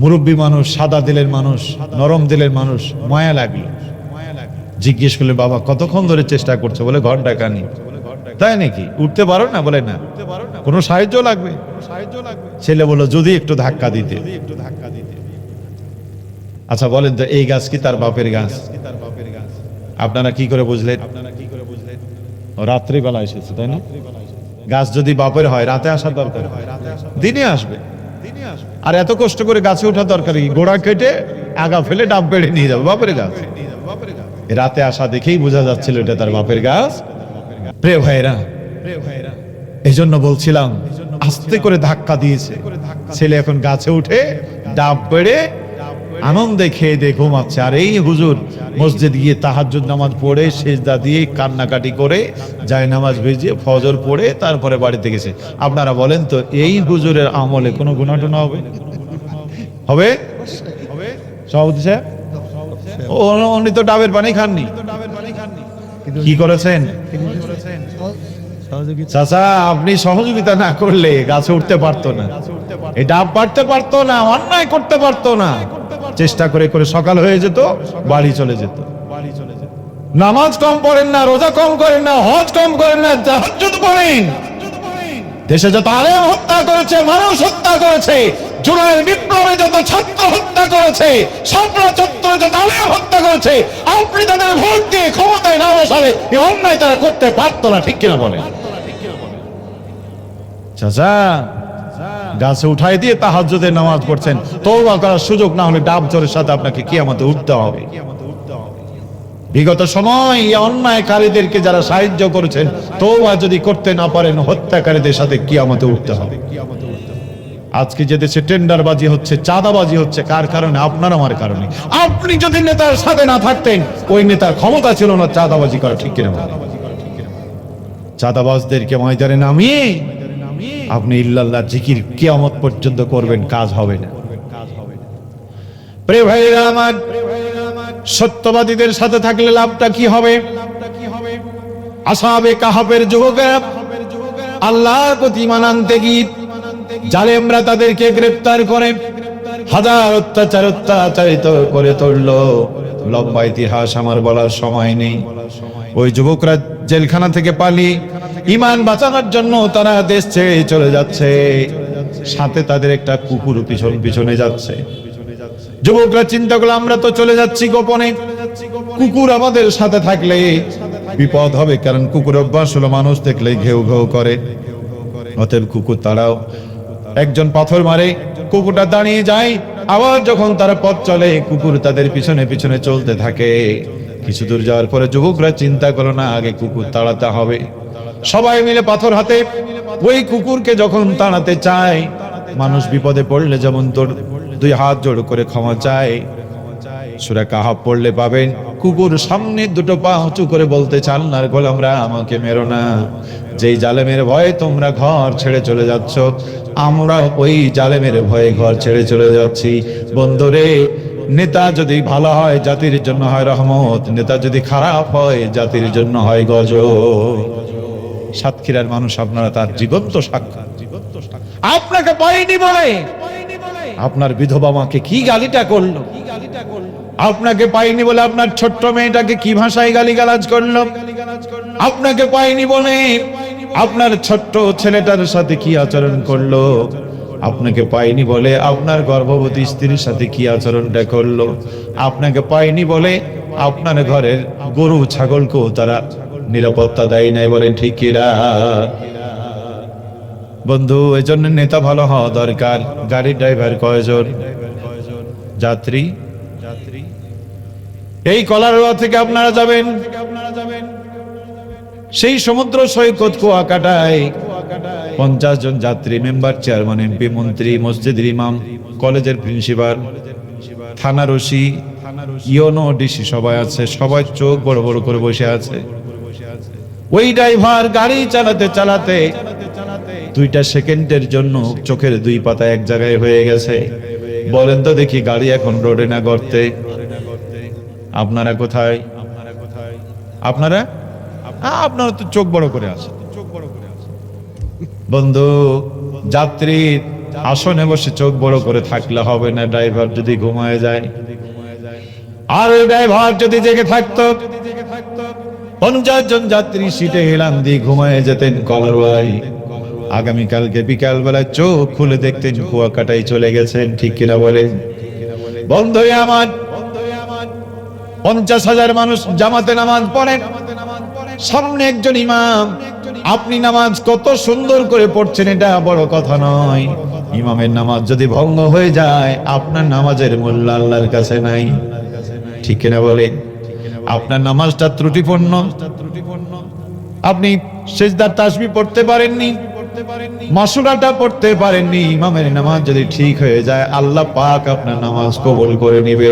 মুরব্বী মানুষ, সাদা দিলের মানুষ, নরম দিলের মানুষ, মায়া লাগলো। জিজ্ঞেস করলে, বাবা কতক্ষণ ধরে চেষ্টা করছে? বলে ঘন্টা খানি। তাই নাকি? উঠতে পারো না? বলে না। কোনো সাহায্য লাগবে? ছেলে বলল, যদি একটু ধাক্কা দিতে। আচ্ছা বলেন তো, এই গাছ কি তার বাপের গাছ? আপনারা কি করে বুঝলেন? রাত্রিবেলা এসেছে, তাই না? গাছ যদি বাপের হয় রাতে আসার দরকার, দিনে আসবে। আর এত কষ্ট করে গাছে ওঠার দরকার কি? গোড়া কেটে আগা ফেলে ডাব পেড়ে নিয়ে যাবে, বাপের গাছ। রাতে আসা দেখেই বোঝা যাচ্ছিল এটা তার বাপের গাছ। প্রিয় ভাইরা, এই জন্য বলছিলাম আস্তে করে ধাক্কা দিয়েছে, ছেলে এখন গাছে উঠে ডাব বেড়ে আনন্দে খেয়ে দিয়ে ঘুমাচ্ছে। আর এই হুজুর মসজিদ গিয়ে তাহাজ্জুদ নামাজ পড়ে সেজদা দিয়ে কান্নাকাটি করে যায় নামাজ ভিজিয়ে ফজর পড়ে তারপরে বাড়িতে গেছে। আপনারা বলেন তো এই হুজুরের আমলে কোনো গুনাহ টুনাহ হবে? হবে? সভাপতি সাহেব, উনি তো ডাবের পানি খাননি, কি করেছেন? চাচা, আপনি সহযোগিতা না করলে গাছে উঠতে পারতো না, এই ডাব পারতে পারতো না, অন্যায় করতে পারতো না। চেষ্টা করে করে সকাল হয়ে যেত, বাড়ি চলে যেত। নামাজ কম পড়েন না, রোজা কম করেন না, হজ কম করেন না, তাহাজ্জুদ পড়েন। দেশে যত আলেম হত্যা করেছে, মানুষ হত্যা করেছে, জুলাইয়ের বিপ্লবে যত ছাত্র হত্যা করেছে, শাপলা চত্বরে যত আলেম হত্যা করেছে, আপনি তাদের ভোট দিয়ে ক্ষমতায় না বসালে এই অন্যায় তারা করতে পারতো না, ঠিক কিনা বলেন? চাচা, গাছে উঠাই দিয়ে তাহাজ্জুদের নামাজ পড়ছেন, তওবা করার সুযোগ না হলে ডাব জোরের সাথে আপনাকে কিয়ামতে উঠতে হবে। বিগত সময় এই অন্যায়কারীদেরকে যারা সাহায্য করেছেন, তওবা যদি করতে না পারেন, হত্যাকারীদের সাথে কিয়ামতে উঠতে হবে। আজকে যে দেশে টেন্ডারবাজি হচ্ছে, চাঁদাবাজি হচ্ছে, কার কারণে? আপনার আমার কারণে। আপনি যদি নেতার সাথে না থাকতেন, ওই নেতার ক্ষমতা ছিল না চাঁদাবাজি করা, ঠিক কিনা? চাঁদাবাজদেরকে ময়দানে নামিয়ে আপনি ইল্লাল্লাহ জিকির কিয়ামত পর্যন্ত করবেন, কাজ হবে না। প্রিয় ভাইরা আমার, সত্যবাদীদের সাথে থাকলে লাভটা কি হবে? আসহাবে কাহাফের যুবকেরা আল্লাহর প্রতি ঈমান আনতে গিয়ে জালেমরা তাদেরকে গ্রেফতার করে হাজার অত্যাচারিত করে তুলল। লম্বা ইতিহাস আমার বলার সময় নেই। ওই যুবকরা জেলখানা থেকে পালিয়ে ঈমান বাঁচানোর জন্য তারা দেশ ছেড়ে চলে যাচ্ছে, সাথে তাদের একটা কুকুর পিছন পিছনে যাচ্ছে। যুবকরা চিন্তা করলো, আমরা তো চলে যাচ্ছি গোপনে, কুকুর আমাদের সাথে থাকলে বিপদ হবে, কারণ কুকুর অভ্যাস হলো মানুষ দেখলে ঘেউ ঘেউ করে। অতএব কুকুর তাড়াও। একজন পাথর মারে, কুকুরটা দাঁড়িয়ে যায়। আবার যখন তারা পথ চলে, কুকুর তাদের পিছনে পিছনে চলতে থাকে। কিছু দূর যাওয়ার পরে যুবকরা চিন্তা করলো, না, আগে কুকুর তাড়াতে হবে। সবাই মিলে পাথর হাতে ওই কুকুরকে যখন তাড়াতে চায়, মানুষ বিপদে পড়লে যেমন তোর দুই হাত জোড় করে ক্ষমা চায়, সূরা কাহাফ পড়লে পাবেন কুকুর সামনে দুটো পা উঁচু করে বলতে চান, আল্লাহর গোলামরা আমাকে মেরো না, যেই জালেমের ভয়ে তোমরা ঘর ছেড়ে চলে যাচ্ছ, আমরা ওই জালেমের ভয়ে ঘর ছেড়ে চলে যাচ্ছি। বন্ধুরে, নেতা যদি ভালো হয় জাতির জন্য হয় রহমত, নেতা যদি খারাপ হয় জাতির জন্য হয় গজব। সাতক্ষীরার মানুষ আপনারা তার জীবন্ত সাক্ষ্য। আপনাকে পাইনি বলে আপনার বিধবা মাকে কি গালিটা করলো, আপনাকে পাইনি বলে আপনার ছোট্ট মেয়েটাকে কি ভাষায় গালিগালাজ করলো, আপনাকে পাইনি বলে আপনার ছোট্ট ছেলেটার সাথে কি আচরণ করলো, আপনাকে পাইনি বলে আপনার গর্ভবতী স্ত্রীর সাথে কি আচরণটা করলো, আপনাকে পাইনি বলে আপনার ঘরের গরু ছাগলকেও তারা নিরাপত্তা দেয় নাই, বলেন ঠিক কিনা? বন্ধু, এজন্য নেতা ভালো হওয়া দরকার। গাড়ির ড্রাইভার কয়জন? যাত্রী? এই কলারোয়া থেকে আপনারা যাবেন, সেই সমুদ্র সৈকত কুয়াকাটায় 50 জন যাত্রী, মেম্বার, চেয়ারম্যান, এমপি, মন্ত্রী, মসজিদের ইমাম, কলেজের প্রিন্সিপাল, থানার ওসি, ইউনো, ডিসি সবাই আছে। সবাই চোখ বড় বড় করে বসে আছে। ওই ড্রাইভার গাড়ি চালাতে চালাতে 2টা সেকেন্ডের জন্য চোখের 2 পাতা এক জায়গায় হয়ে গেছে। বলেন তো দেখি, গাড়ি এখন রোডে না গর্তে? আপনারা কোথায়? আপনারা তো চোখ বড় করে আছেন। বন্ধু, যাত্রীর আসনে বসে চোখ বড় করে থাকলে হবে না। ড্রাইভার যদি ঘুমায় যায়, আর ড্রাইভার যদি জেগে থাকতো, 50 জন যাত্রী সিটে হেলান দিয়ে ঘুমায় যেতেন কলারওয়ায়। আগামীকালকে বিকাল বেলায় চোখ খুলে দেখতেন কুয়াকাটায় চলে গেছেন, ঠিক কিনা বলেন? বন্ধু আমার, 50,000 মানুষ জামাতে নামাজ পড়েন, সামনে একজন ইমাম। আপনি নামাজ কত সুন্দর করে পড়ছেন এটা বড় কথা নয়। ইমামের নামাজ যদি ভঙ্গ হয়ে যায়, আপনার নামাজের মূল্য আল্লাহর কাছে নাই, ঠিক কিনা বলেন? আপনার নামাজটা ত্রুটিপূর্ণ। আপনি সিজদার তাসবিহ পড়তে পারেননি, মাসুরাটা পড়তে পারেননি, ইমামের নামাজ যদি ঠিক হয়ে যায় আল্লাহ পাক আপনার নামাজ কবুল করে নেবে।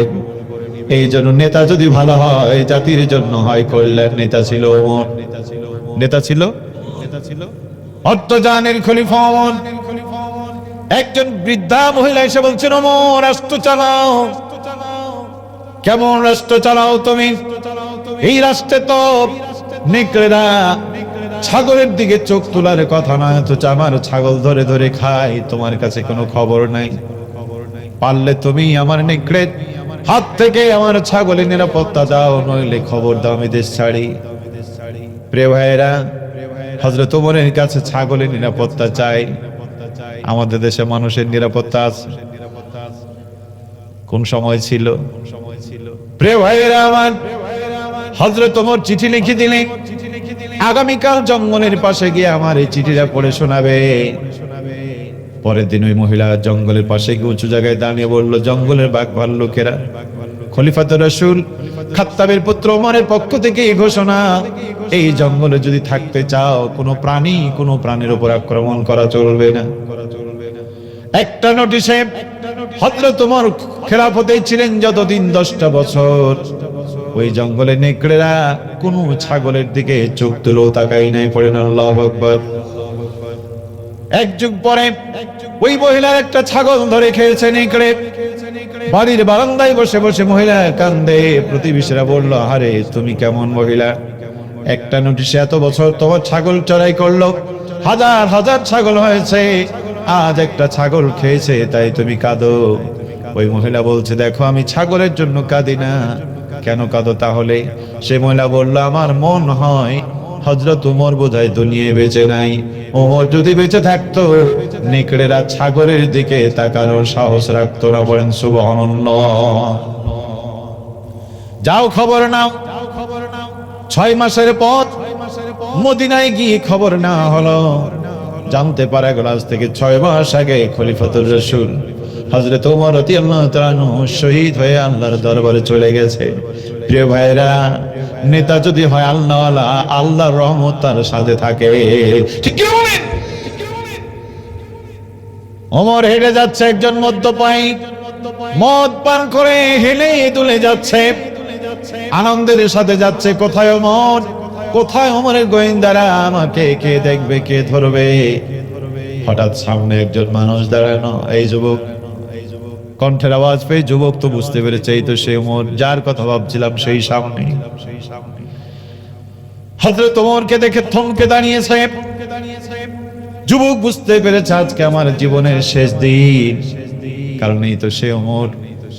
এই জন্য নেতা যদি ভালো হয় জাতির জন্য হয় কল্যাণ। নেতা ছিল ওমর, নেতা ছিল অর্থজানের খলিফা ওমর। একজন বৃদ্ধা মহিলা এসে বলছেন, ওমর রাষ্ট্র চালাও। কেমন রাষ্ট্র চালাও তুমি? এই রাষ্ট্রে তো নেকড়েরা ছাগলের দিকে চোখ তোলার কথা নয়, তো আমার ছাগল ধরে ধরে খায়, তোমার কাছে কোনো খবর নাই। পারলে তুমি আমার নেকড়ে হাত থেকে আমার ছাগলের নিরাপত্তা দাও, নইলে খবর দাও, আমি দেশ ছাড়ি। প্রিয় ভাইয়েরা, হযরত ওমরের কাছে ছাগলের নিরাপত্তা চাই। আমাদের দেশে মানুষের নিরাপত্তা আছে? কোন সময় ছিল? প্রিয় ভাইয়েরা আমার, হযরত ওমর চিঠি লিখে দিলেন, আগামীকাল জঙ্গলের পাশে গিয়ে আমার এই চিঠিটা পড়ে শোনাবে। পরের দিন ওই মহিলা জঙ্গলের পাশে গিয়ে উঁচু জায়গায় দাঁড়িয়ে বলল, জঙ্গলের বাঘ ভাল্লুকেরা খলিফাতুর রাসূল খাত্তাবের পুত্র ওমরের পক্ষ থেকে এই ঘোষণা, এই জঙ্গলে যদি থাকতে চাও কোনো প্রাণীর উপর আক্রমণ করা চলবে না। একটা নোটিশে হযরত ওমর খেলাফতে ছিলেন যতদিন 10টা বছর, ওই জঙ্গলে নেকড়েরা কোন ছাগলের দিকে চোখ তুলেও তাকাই নাই। পড়েন আল্লাহু আকবার। এক যুগ পরে ওই মহিলার একটা ছাগল ধরে খেয়েছে নেকড়ে। বাড়ির বারান্দায় বসে বসে মহিলা কান্দে। প্রতিবেশীরা বলল, আরে তুমি কেমন মহিলা, একটা নোটিশে এত বছর তোমার ছাগল চড়াই করলো, হাজার হাজার ছাগল হয়েছে, আজ একটা ছাগল খেয়েছে তাই তুমি কাঁদো। ওই মহিলা বলছে, দেখো আমি ছাগলের জন্য কাঁদি না। কেন কাঁদো তাহলে? সে মহিলা বলল, আমার মন হয় হযরত ওমর বোধহয় দুনিয়ায় বেঁচে নাই। ওমর যদি বেঁচে থাকতো নেকড়েরা ছাগলের দিকে তাকানোর সাহস রাখতো না। বলেন সুবহানাল্লাহ। যাও খবর নাও। 6 মাসের পর মদিনায় গিয়ে খবর না হলো, জানতে পারা গেল আজ থেকে 6 মাস আগে খলিফাতুর রাসূল হযরত ওমর রাদিয়াল্লাহু তাআলা আনহু শহীদ হয়ে আল্লাহর দরবারে চলে গেছে। প্রিয় ভাইরা, নেতা যদি হয় আল্লাহওয়ালা, আল্লাহর রহমত তার সাথে থাকে। ঠিক কি বলেন? ওমর হেঁটে যাচ্ছে, একজন মদ্যপায়ী মদ পান করে হেলে দুলে যাচ্ছে, আনন্দের সাথে যাচ্ছে। কোথায় ওমর? কোথায় ওমরের গোয়েন্দারা? আমাকে কে দেখবে, কে ধরবে? হঠাৎ সামনে একজন মানুষ দাঁড়ানো। এই যুবক, কণ্ঠের আওয়াজ পেয়ে যুবক তো বুঝতে পেরেছে এই তো সে ওমর, যার কথা ভাবছিলাম সেই সামনে। হযরত ওমরকে দেখে থমকে দাঁড়িয়েছে। যুবক বুঝতে পেরেছে আজকে আমার জীবনের শেষ দিন, কারণ এই তো সে ওমর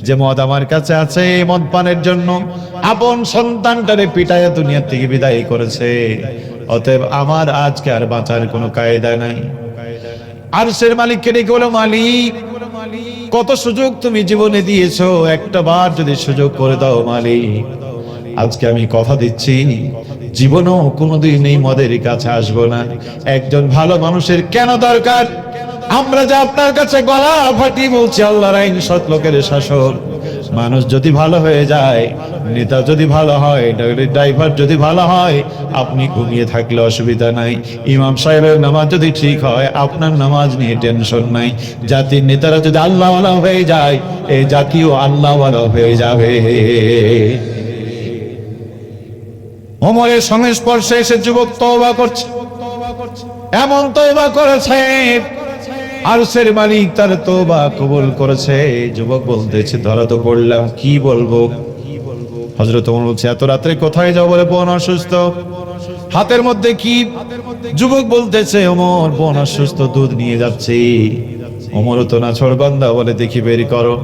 যে মদ আমার কাছে আছে, মদ পানের জন্য আপন সন্তানটারে পিটায় দুনিয়া থেকে বিদায় করেছে। অতএব আমার আজকে আর বাঁচার কোনো কায়দা নাই। আরশের মালিককে ডেকে বলো, মালিক কত সুযোগ তুমি জীবনে দিয়েছো, একটা বার যদি সুযোগ করে দাও মালিক। আজকে আমি কথা দিচ্ছি জীবনও কোনোদিন এই মদের কাছে আসবো না। একজন ভালো মানুষের কেন দরকার? আমরা যে আপনার কাছে গলা ফাটিয়ে বলছি আল্লাহর আইন, সৎ লোকের শাসন। মানুষ যদি ভালো হয়ে যায়, নেতা যদি ভালো হয়, ড্রাইভার যদি ভালো হয়, আপনি ঘুমিয়ে থাকলে অসুবিধা নাই। ইমাম সাহেবের নামাজ যদি ঠিক হয়, আপনার নামাজ নিয়ে টেনশন নাই। জাতির নেতারা যদি আল্লাহওয়ালা হয়ে যায়, এই জাতিও আল্লাহওয়ালা হয়ে যাবে। ওমরের সংস্পর্শে এসে যুবক তওবা করছে, এমন তওবা করেছে আরশের মালিক তার তওবা কবুল করেছে। যুবক বলতেছে, ধরা তো পড়লাম, কি বলবো? হযরত ওমর বলছে, এত রাত্রে কোথায় যাও? বলে বোন অসুস্থ। হাতের মধ্যে কি? যুবক বলতেছে, ওমর বোন অসুস্থ, দুধ নিয়ে যাচ্ছি। ওমরও তো না ছোড়বান্দা, বলে দেখি বের করো।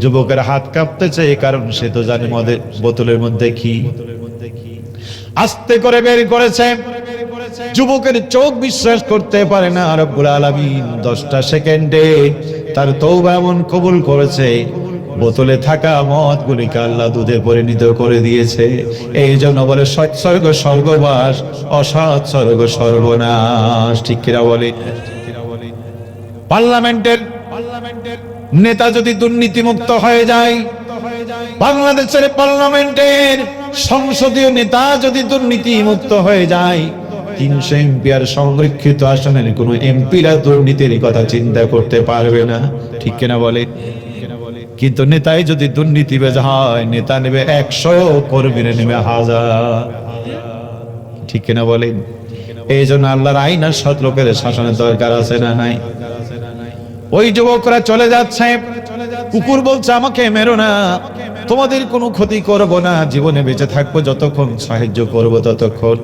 যুবকের হাত কাঁপতেছে, কারণ সে তো জানে মদের বোতলের মধ্যে কি। আস্তে করে বের করেছে। যুবকের চোখ বিশ্বাস করতে পারে না। রব্বুল আলামিন 10টা সেকেন্ডে তার তওবা এমন কবুল করেছে, বোতলে থাকা মদ গুলিকে আল্লাহ দুধে পরিণত করে দিয়েছে। এই জন্য বলে সৎ স্বর্গ স্বর্গবাস, অসৎ স্বর্গ সর্বনাশ। ঠিক কিনা বলে? পার্লামেন্টের নেতা যদি দুর্নীতিমুক্ত হয়ে যায়, বাংলাদেশের পার্লামেন্টের সংসদীয় নেতা যদি দুর্নীতি মুক্ত হয়ে যায়, 300 এমপিআর সংরক্ষিত আসনের কোন এমপিরা দুর্নীতির কথা চিন্তা করতে পারবে না, ঠিক কিনা বলে? কিন্তু নেতাই যদি দুর্নীতিবাজ হয়, নেতা নেবে 100, কর্মীরা নেবে 1000, ঠিক কিনা বলেন? এই জন্য আল্লাহর আইন আর সৎ লোকের শাসনের দরকার আছে না নাই? ওই যুবকরা চলে যাচ্ছে, কুকুর বলছে আমাকে মেরো না, তোমাদের কোনো ক্ষতি করব না, জীবনে বেঁচে থাকবো যতক্ষণ, সাহায্য করব ততক্ষণ।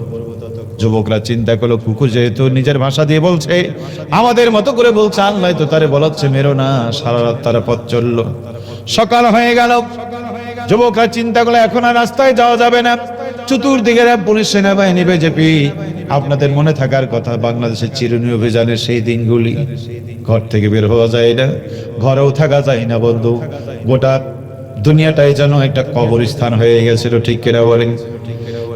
যুবকরা চিন্তা করলো কুকুর যেহেতু নিজের ভাষা দিয়ে বলছে, আমাদের মতো করে বলছে, আল্লাহ তো তারে বলাচ্ছে মেরো না। সারা রাত তারা পথ চললো, সকাল হয়ে গেল। যুবকরা চিন্তা করলো এখন আর রাস্তায় যাওয়া যাবে না, চতুর্দিকে পুলিশ, সেনাবাহিনী, বিজেপি। আপনাদের মনে থাকার কথা বাংলাদেশের চিরুনি অভিযানের সেই দিনগুলি। ঘর থেকে বের হওয়া যায় না, ঘরেও থাকা যায় না বন্ধু। গোটা দুনিয়াটাই যেন একটা কবরস্থান হয়ে গেছিল, ঠিক কিনা বলেন?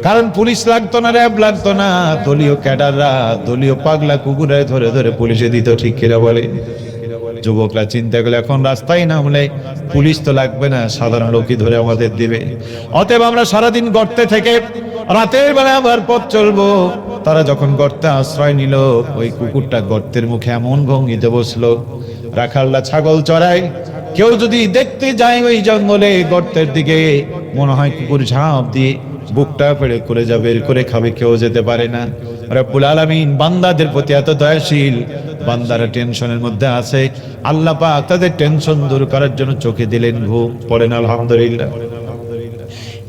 কারণ পুলিশ লাগতো না, র্যাব লাগতো না, দলীয় ক্যাডাররা, দলীয় পাগলা কুকুরে ধরে ধরে পুলিশে দিত, ঠিক কিনা বলেন? যুবকরা চিন্তা করলে এখন রাস্তায় নামলে পুলিশ তো লাগবে না, সাধারণ লোকই ধরে আমাদের দিবে। অতএব আমরা সারাদিন গর্তে থেকে রাতের বেলা আবার পথ চলবো। তারা যখন গর্তে আশ্রয় নিল, ওই কুকুরটা গর্তের মুখে এমন ভঙ্গিতে বসলো, রাখালরা ছাগল চড়ায়, কেউ যদি দেখতে যায় ওই জঙ্গলে গর্তের দিকে, মনে হয় কুকুর ঝাঁপ দিয়ে বুকটা পেড়ে করে যাবে, বের করে খাবে, কেউ যেতে পারে না। রব্বুল আলামিন বান্দাদের প্রতি এত দয়াশীল, বান্দারা টেনশনের মধ্যে আছে, আল্লাহ পাক তাদের টেনশন দূর করার জন্য চোখে দিলেন ঘুম। পড়েন আলহামদুলিল্লাহ।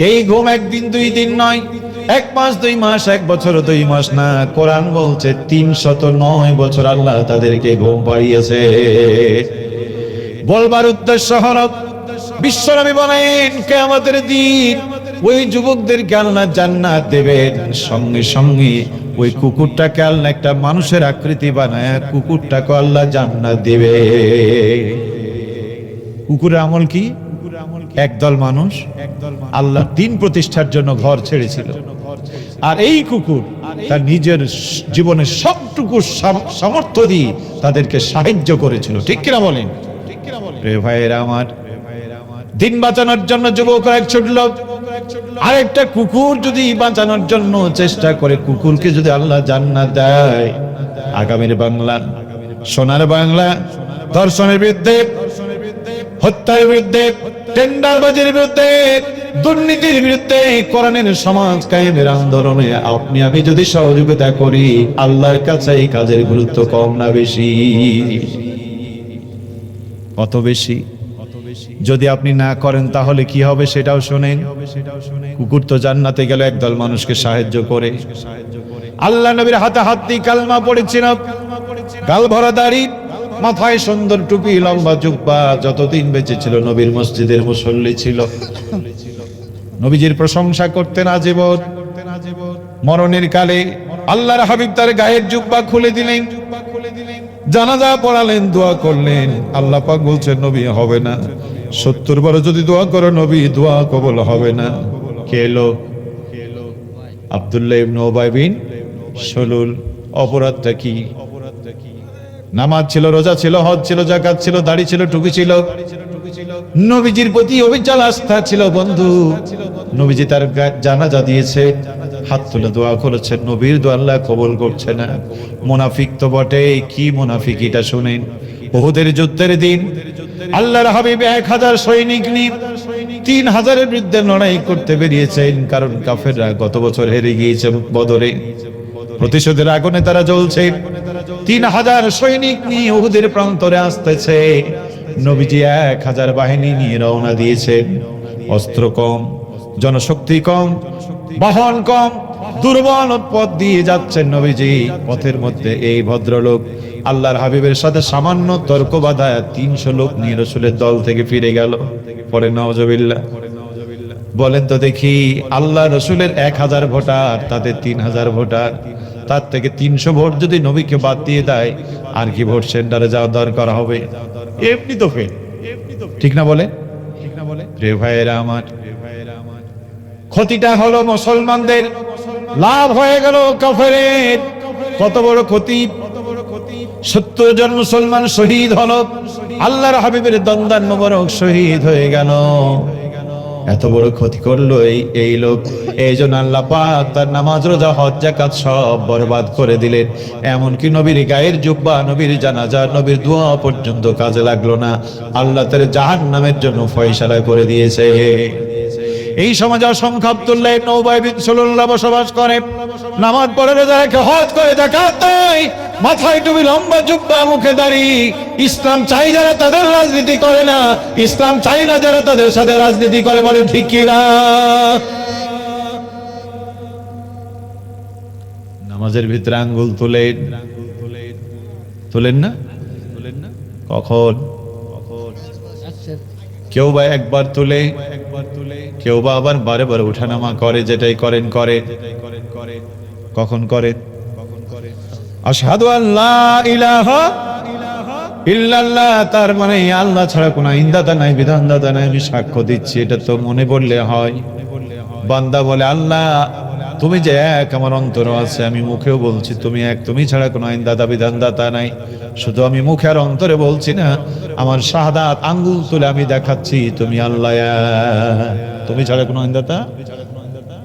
এই ঘুম একদিন 2 দিন নয়, 1 মাস 2 মাস, 1 বছর 2 মাস না, কোরআন বলছে 309 বছর আল্লাহ তাদেরকে ঘুম পাড়িয়েছে। বলবার উদ্দেশ্য হলো, বিশ্বনবী বলেন কিয়ামতের দিন ওই যুবকদেরকে আল্লাহ জান্নাত দেবেন, সঙ্গে সঙ্গে ওই কুকুরটাকে আল্লাহ একটা মানুষের আকৃতি বানায় কুকুরটাকে আল্লাহ জান্নাত দেবে। কুকুরের আমল কি? একদল মানুষ আল্লাহ দিন প্রতিষ্ঠার জন্য ঘর ছেড়েছিল, আর এই কুকুর তার নিজের জীবনের সবটুকু সামর্থ্য দিয়ে তাদেরকে সাহায্য করেছিল, ঠিক কিনা বলেন? রে ভাইয়েরা আমার, দিন বাঁচানোর জন্য যুবকরা ছুটল, আরেকটা কুকুর যদি বাঁচানোর জন্য চেষ্টা করে, কুকুরকে যদি আল্লাহ জান্নাত দেয়, আগামীর বাংলা, সোনার বাংলা, ধর্ষণের বিরুদ্ধে, হত্যার বিরুদ্ধে, টেন্ডারবাজির বিরুদ্ধে, দুর্নীতির বিরুদ্ধে, কোরআনের সমাজ কায়েমের আন্দোলনে আপনি আমি যদি সহযোগিতা করি, আল্লাহর কাছে এই কাজের গুরুত্ব কম না বেশি? কত বেশি? যদি আপনি না করেন তাহলে কি হবে সেটাও শুনেন। কুকুর তো জান্নাতে গেল একদল মানুষকে সাহায্য করে। আল্লাহ নবীর হাতে হাত দিয়ে কালমা পড়েছিল, গাল ভরা দাড়ি, মাথায় সুন্দর টুপি, লম্বা জুব্বা, যতদিন বেঁচে ছিল নবীর মসজিদের মুসল্লি ছিল, নবীজির প্রশংসা করতেন আজীবন। মরণের কালে আল্লাহর হাবিব তার গায়ের জুব্বা খুলে দিলেন, জানাজা পড়ালেন, দোয়া করলেন। আল্লাহ পাক বলছেন নবী হবে না, 70 বার যদি দোয়া করো নবী দোয়া কবুল হবে না। কে এলো? আব্দুল্লাহ ইবনে উবাই বিন সালুল। অপরাধটা কি? নামাজ ছিল, রোজা ছিল, হজ ছিল, যাকাত ছিল, দাড়ি ছিল, টুপি ছিল, নবীজির প্রতি অবিচল আস্থা ছিল। বন্ধু, নবীজি তার জানাজা দিয়েছে, হাত তুলে দোয়া করেছেন, নবীর দোয়া আল্লাহ কবুল করছে না। মুনাফিক তো বটে। কি মুনাফিক এটা শুনেন। উহুদের যুদ্ধের দিন আল্লাহর হাবিব 1000 সৈনিক নিয়ে 3000-এর বিরুদ্ধে লড়াই করতে বেরিয়েছেন, কারণ কাফেররা গত বছর হেরে গিয়েছে বদরে, প্রতিশোধের আগুনে তারা জ্বলছে। 3000 সৈনিক নিয়ে উহুদের প্রান্তরে আসতেছে। নবীজি 1000 বাহিনী নিয়ে রওনা দিয়েছেন। অস্ত্র কম, জনশক্তি কম, বাহন কম, দুর্বল পথ দিয়ে যাচ্ছেন নবীজি। পথের মধ্যে এই ভদ্রলোক আল্লাহর হাবিবের সাথে সামান্য তর্ক বাঁধায় 300 লোক নিয়ে রাসূলের দল থেকে ফিরে গেল। পরে নাউজুবিল্লাহ। বলেন তো দেখি, আল্লাহ রাসূলের 1000 ভোটার, তাদের 3000 ভোটার, তার থেকে 300 ভোট যদি নবীকে বাদ দিয়ে দেয়, আর কি ভোট সেন্টারে যাওয়া দরকার হবে? এমনি তো ফেল, ঠিক না বলে? রে ভাইয়েরা আমার, ক্ষতিটা হলো মুসলমানদের, লাভ হয়ে গেল কাফেরের। কত বড় ক্ষতি! 70 জন মুসলমান শহীদ হলো, আল্লাহর হাবিবের দন্দান মোবারক শহীদ হয়ে গেল। এত বড় ক্ষতি করলো এই লোক। এই জন্য আল্লাহ পাক তার নামাজ রোজা হজ যাকাত সব বরবাদ করে দিলেন। এমনকি নবীর গায়ের জুব্বা, নবীর জানাজা, নবীর দোয়া পর্যন্ত কাজে লাগলো না। আল্লাহ তার জাহান্নামের জন্য ফয়সালা করে দিয়েছে। এই সমাজে অসংখ্য আব্দুল্লাহ ইবনে উবাই বিন সালুল বসবাস করে, নামাজ পড়ে রোজা রেখে হজ করে যাকাত দেয়, মাথায় টুপি, লম্বা জুব্বা, মুখে দাড়ি। ইসলাম চাই যারা তাদের রাজনীতি করে না, ইসলাম চাই না যারা তাদের সাথে রাজনীতি করে। বলে ঠিক কি না? নামাজের ভিতরে আঙ্গুল তুলেন না? কখন? কেউ বা একবার তুলে, কেউ বা আবার বারে বারে উঠানামা করে, যেটাই করেন করে। কখন করে? আশহাদু আল্লা ইলাহা ইল্লাল্লাহ, তার মানে আল্লাহ ছাড়া কোনো আইনদাতা নাই, বিধানদাতা নাই, আমি সাক্ষ্য দিচ্ছি। এটা তো মনে বললে হয়। বান্দা বলে, আল্লাহ তুমি যে এক, আমার অন্তর আছে, আমি মুখেও বলছি তুমি এক, তুমি ছাড়া কোনো আইনদাতা বিধানদাতা নাই। শুধু আমি মুখে আর অন্তরে বলছি না, আমার শাহাদাত আঙ্গুল তুলে আমি দেখাচ্ছি তুমি আল্লাহ এক, তুমি ছাড়া কোনো আইনদাতা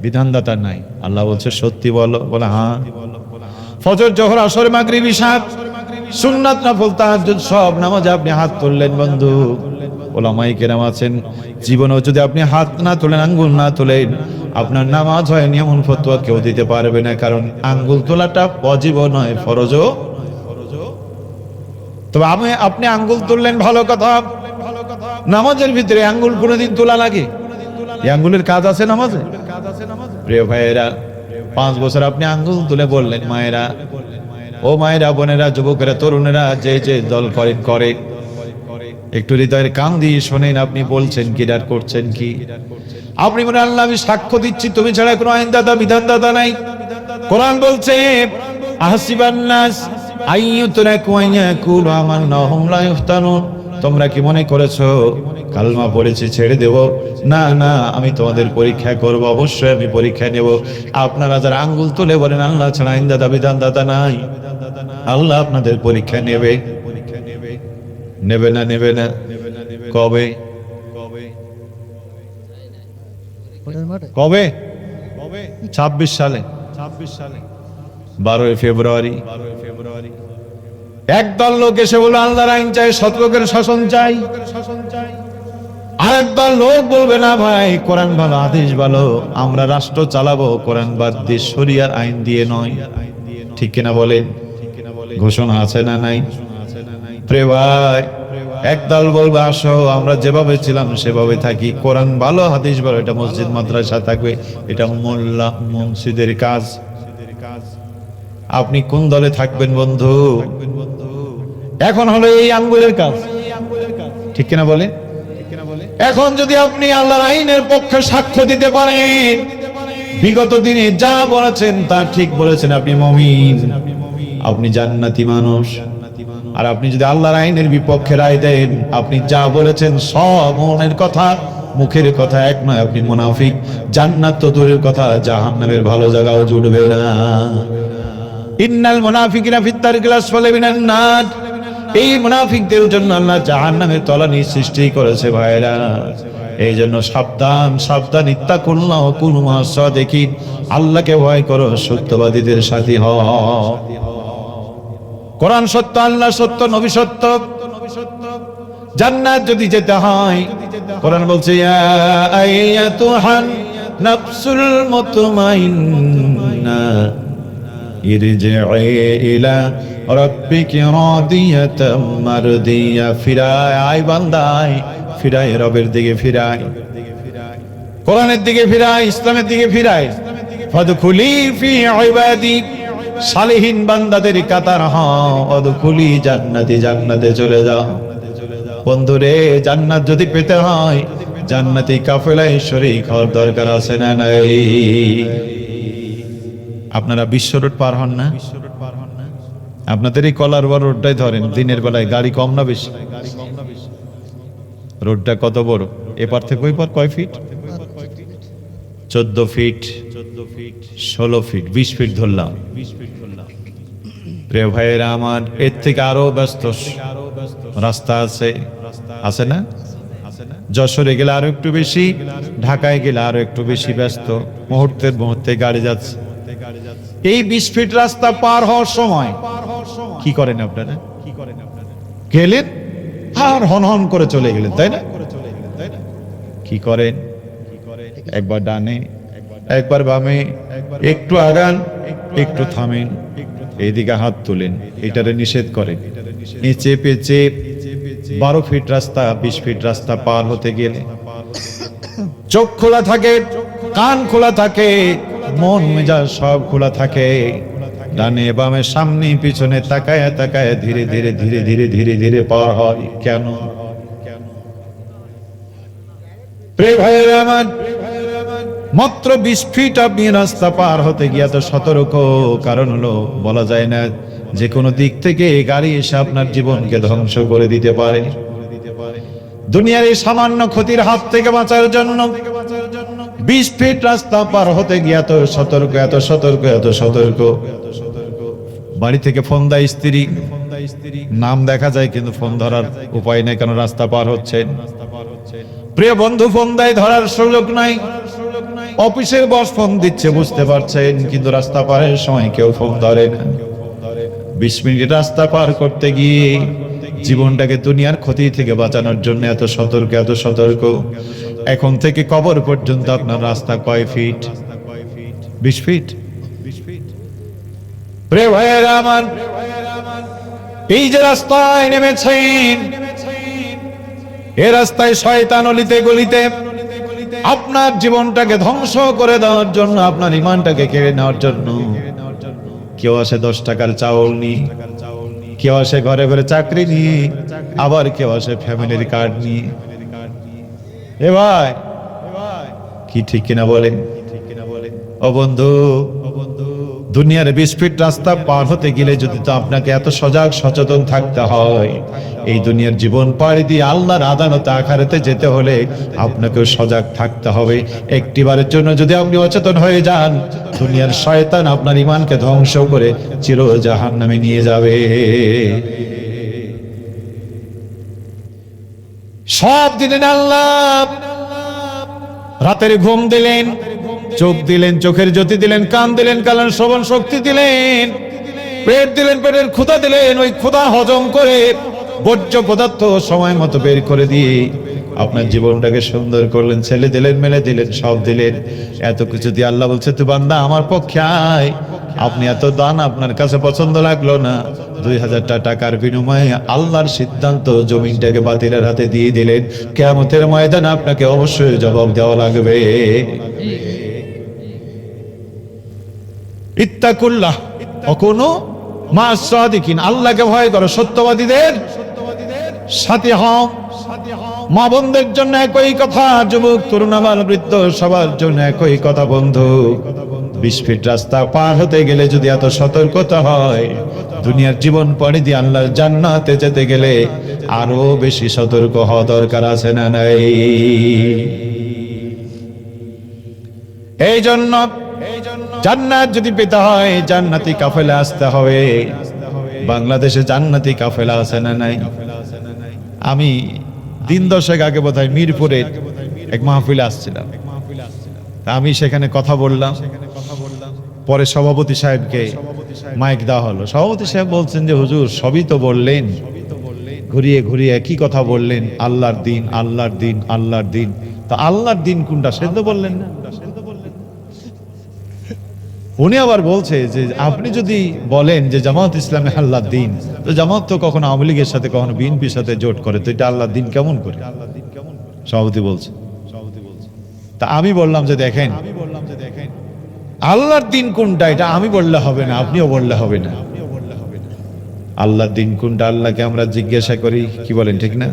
বিধানদাতা নাই। আল্লাহ বলছে সত্যি বলো? বলে হ্যাঁ। ফজর, জোহর, আসর, মাগরিব, ইশা, সুন্নাত, নফল, তাহাজ্জুদ সব নামাজে আপনি হাত তুললেন বন্ধু। ওলামায়ে কেরাম আছেন, জীবনেও যদি আপনি হাত না তোলেন, আঙ্গুল না তোলেন, আপনার নামাজ হয়নি এমন ফতোয়া কেউ দিতে পারবে না। কারণ আঙ্গুল তোলাটা ওয়াজিব নয়, ফরজও। তবে আপনি আঙ্গুল তুললেন, ভালো কথা। নামাজের ভিতরে আঙ্গুল কোনোদিন তোলা লাগে? এই আঙ্গুলের কাজ আছে নামাজে? প্রিয় ভাইয়েরা, 5 বছর আপনি আঙ্গুল তুলে বললেন, মায়েরা, ও মায়েরা, বোনেরা, যুবকেরা, তরুণেরা, যে যে দল করেন করে, একটু হৃদয়ের কান দিয়ে শোনেন। আপনি বলছেন কি, ডার করছেন কি? আপনি বলেন, আল্লাহ আমি সাক্ষ্য দিচ্ছি তুমি ছাড়া কোনো আইনদাতা বিধানদাতা নাই। কোরআন বলছে, আহসিবান নাস আইয়ুতরাকু আইয়াকুলু আমান্না হুম লা ইফতানুন, তোমরা কি মনে করেছো কালমা পড়েছি ছেড়ে দেব? না না, আমি তোমাদের পরীক্ষা করব, অবশ্যই আমি পরীক্ষা নেব। আপনারা যারা আঙ্গুল তুলে বলেন আল্লাহ ছাড়া আইনদাতা বিধানদাতা নাই, আল্লাহ আপনাদের পরীক্ষা নেবে। নেবে না? নেবে না? কবে? কবে? 26 সালে, 12 ফেব্রুয়ারি। একদল লোক এসে বলল আল্লাহর আইন চাই, সৎলোকের শাসন চাই। আরেকদল লোক বলবে না ভাই, কোরআন ভালো, হাদিস ভালো, আমরা রাষ্ট্র চালাবো কোরআন বাদ দিয়ে, শরিয়ার আইন দিয়ে নয়। ঠিক কিনা বলেন? ঘোষণা আছে না নাই? প্রিয় ভাই, একদল বলবে আসো আমরা যেভাবে ছিলাম সেভাবে থাকি, কোরআন ভালো, হাদিস ভালো, এটা মসজিদ মাদ্রাসা থাকবে, এটা মোল্লা মসজিদের কাজ। আপনি কোন দলে থাকবেন বন্ধু? এখন হলো এই আঙ্গুলের কাজ। ঠিক কিনা বলেন? এখন যদি আপনি আল্লাহর আইনের পক্ষে সাক্ষ্য দিতে পারেন, বিগত দিনে যা বলেছেন তা ঠিক বলেছেন, আপনি মুমিন, আপনি জান্নাতি মানুষ। আর আপনি যদি আল্লাহর আইনের বিপক্ষে রায় দেন, আপনি যা বলেছেন সব মনের কথা, মুখের কথা এক নয়, আপনি মুনাফিক। জান্নাত তো দূরের কথা, জাহান্নামের ভালো জায়গাও জুড়বে না। ইন্নাল মুনাফিকিনা ফিত দারকিল আসফালি মিনান নার, এই মুনাফিকদের জন্য আল্লাহ জাহান্নামের তলানি সৃষ্টি করেছে ভাইরা। এই জন্য সাবধান, সাবধান, ইত্তাকুল্লাহ ওয়া কুনু মা'আস সাদিকিন, আল্লাহকে ভয় করো, সত্যবাদীদের সাথী হও। কোরআন সত্য, আল্লাহ সত্য, নবী সত্য। জান্নাত যদি যেতে হয়, কোরআন বলছে ইয়া আইয়াতুহান নাফসুল মুতমাইন্না ইরজি'i ইলা রাব্বিকি রাদিয়াতাম মারদিয়া, ফিরায় আয় বান্দায়, ফিরায় রবের দিকে, ফিরায় কোরআনের দিকে, ফিরায় ইসলামের দিকে, ফিরায় ফাদখুলি ফি ইবাদি, সালেহীন বান্দাদের কাতার হও, অদখুলি জান্নাতি, জান্নাতে চলে যাও। বন্ধুরে, জান্নাত যদি পেতে হয় জান্নাতি কাফেলায় শরীক হওয়ার দরকার আছে না নাই? আপনারা বিশ্ব রোড পার হন না? আপনাদের এই কলার বড় রোডটাই ধরেন, দিনের বেলায় গাড়ি কম না বেশি? রোডটা কত বড়? এপার থেকে ওই পার কয় ফিট? 14 ফিট, 16 ফিট, 20 ফিট ধরলাম। প্রিয় ভাইয়েরা আমার, এর থেকে আরো ব্যস্ত রাস্তা আছে, আছে না? যশোরে গেলে আরো একটু বেশি, ঢাকায় গেলে আরো একটু বেশি ব্যস্ত, মুহূর্তের মুহূর্তে গাড়ি যাচ্ছে। এই 20 ফিট রাস্তা পার হওয়ার সময় কি করেন আপনারা? গেলেন আর হন হন করে চলে গেলেন, তাই না? কি করেন? একবার ডানে, একবার বামে, একটু আগান, একটু থামেন, এইদিকে হাত তোলেন, এটারে নিষেধ করেন। নিচে পেঁচে 12 ফিট রাস্তা, 20 ফিট রাস্তা পার হতে গেলে চোখ খোলা থাকে, কান খোলা থাকে, মন মেজাজ সব খোলা থাকে। ডানে বামে সামনে পিছনে তাকায় তাকায় ধীরে ধীরে ধীরে ধীরে ধীরে ধীরে পার হয়। কেন? প্রিয় ভাইয়েরা আমার, মাত্র 20 ফিট আপনি রাস্তা পার হতে গিয়ে তো সতর্ক। কারণ হলো, বলা যায় না যে কোনো দিক থেকে গাড়ি এসে আপনার জীবনকে ধ্বংস করে দিতে পারে। দুনিয়ার এই সামান্য ক্ষতির হাত থেকে বাঁচার জন্য 20 ফিট রাস্তা পার হতে গিয়ে এত সতর্ক, এত সতর্ক, এত সতর্ক। বাড়ি থেকে ফোন দেয় স্ত্রী, নাম দেখা যায় কিন্তু ফোন ধরার উপায় নেই, কারণ রাস্তা পার হচ্ছেন। প্রিয় বন্ধু ফোন দেয়, ধরার সুযোগ নাই। অফিসের বস ফোন দিচ্ছে, বুঝতে পারছেন, কিন্তু রাস্তা পারের সময় কেউ ফোন ধরে না। 20 মিনিট রাস্তা পার করতে গিয়ে জীবনটাকে দুনিয়ার ক্ষতি থেকে বাঁচানোর জন্য এত সতর্ক, এত সতর্ক। এখন থেকে কবর পর্যন্ত আপনার রাস্তা কয় ফিট? 20 ফিট। প্রিয় ভাইয়েরা আমার, এই যে রাস্তায় নেমেছেন, এ রাস্তায় শয়তান অলিতে গলিতে আপনার জীবনটাকে ধ্বংস করে দেওয়ার জন্য, আপনার ইমানটাকে কেড়ে নেওয়ার জন্য কেউ আসে 10 টাকার চাউল নিয়ে, কেউ আসে ঘরে ঘরে চাকরি নিয়ে, আবার কেউ আসে ফ্যামিলির কার্ড নিয়ে। এ ভাই, কি ঠিক কিনা বলেন? ও বন্ধু, দুনিয়ার 20 ফিট রাস্তা পার হতে গেলে যদি তো আপনাকে এত সজাগ সচেতন থাকতে হয়, এই দুনিয়ার জীবন পাড়ি দিয়ে আল্লাহর আদালতে আখিরাতে যেতে হলে আপনাকেও সজাগ থাকতে হবে। একটিবারের জন্য যদি আপনি অচেতন হয়ে যান, দুনিয়ার শয়তান আপনার ঈমানকে ধ্বংস করে চির জাহান্নামে নিয়ে যাবে। সব দিলেন আল্লাহ, রাতের ঘুম দিলেন, চোখ দিলেন, চোখের জ্যোতি দিলেন, কান দিলেন, কানের শ্রবণ শক্তি দিলেন, পেট দিলেন, পেটের ক্ষুধা দিলেন। ওই ক্ষুধা হজম করে বর্জ্য পদার্থ সময় মতো বের করে দিয়ে আপনার জীবনটাকে সুন্দর করলেন। ছেলে দিলেন, মেলে দিলেন, সব দিলেন। এত কিছু দিয়ে আল্লাহ বলছে, তুই বান্দা আমার পক্ষে আয়। আপনি এত দান আপনার কাছে পছন্দ লাগলো না, 2000 টাকার বিনিময়ে আল্লাহর সিদ্ধান্ত জমিনটাকে বাতিলের হাতে দিয়ে দিলেন। কিয়ামতের ময়দানে আপনাকে অবশ্যই জবাব দেওয়া লাগবে। ইত্তাকুল্লাহ ওয়াকুনু মা'আস সাদিকিন, আল্লাহকে ভয় করো, সত্যবাদীদের সাথী হও। মা বোনদের জন্য একই কথা, যুবক তরুণ আবার বৃদ্ধ সবার জন্য একই কথা। বন্ধু, 20 ফিট রাস্তা পার হতে গেলে যদি এত সতর্কতা হয়, দুনিয়ার জীবন পাড়ি দিয়ে আল্লাহর জান্নাতে যেতে গেলে আরো বেশি সতর্ক হওয়া দরকার আছে না নাই? এই জন্য জান্নাত যদি পেতে হয়, জান্নাতি কাফেলা আসতে হবে। বাংলাদেশে জান্নাতি কাফেলা আছে না নাই? আমি দিন 10 আগে বোধহয় মিরপুরের এক মাহফিলে আসছিলাম। আমি সেখানে কথা বললাম, পরে সভাপতি সাহেবকে মাইক দেওয়া হলো। সভাপতি সাহেব বলছেন যে হুজুর, সবই তো বললেন, ঘুরিয়ে ঘুরিয়ে একই কথা বললেন, আল্লাহর দিন, আল্লাহর দিন, আল্লাহর দিন। তা আল্লাহর দিন কোনটা সেটা তো বললেন না। উনি আবার বলছে যে আপনি যদি বলেন যে জামাত ইসলামে আল্লাহর দিন, তো জামাত তো কখনো আওয়ামী লীগের সাথে, কখনো বিএনপির সাথে জোট করে, তো এটা আল্লাহর দিন কেমন করে? সভাপতি বলছে। তা আমি বললাম যে দেখেন, আল্লাহর দিন কোনটা এটা আমি বললে হবে না, আপনিও বললে হবে না। আল্লাহর দিন কোনটা আল্লাহকে আমরা জিজ্ঞাসা করি, কি বলেন ঠিক না?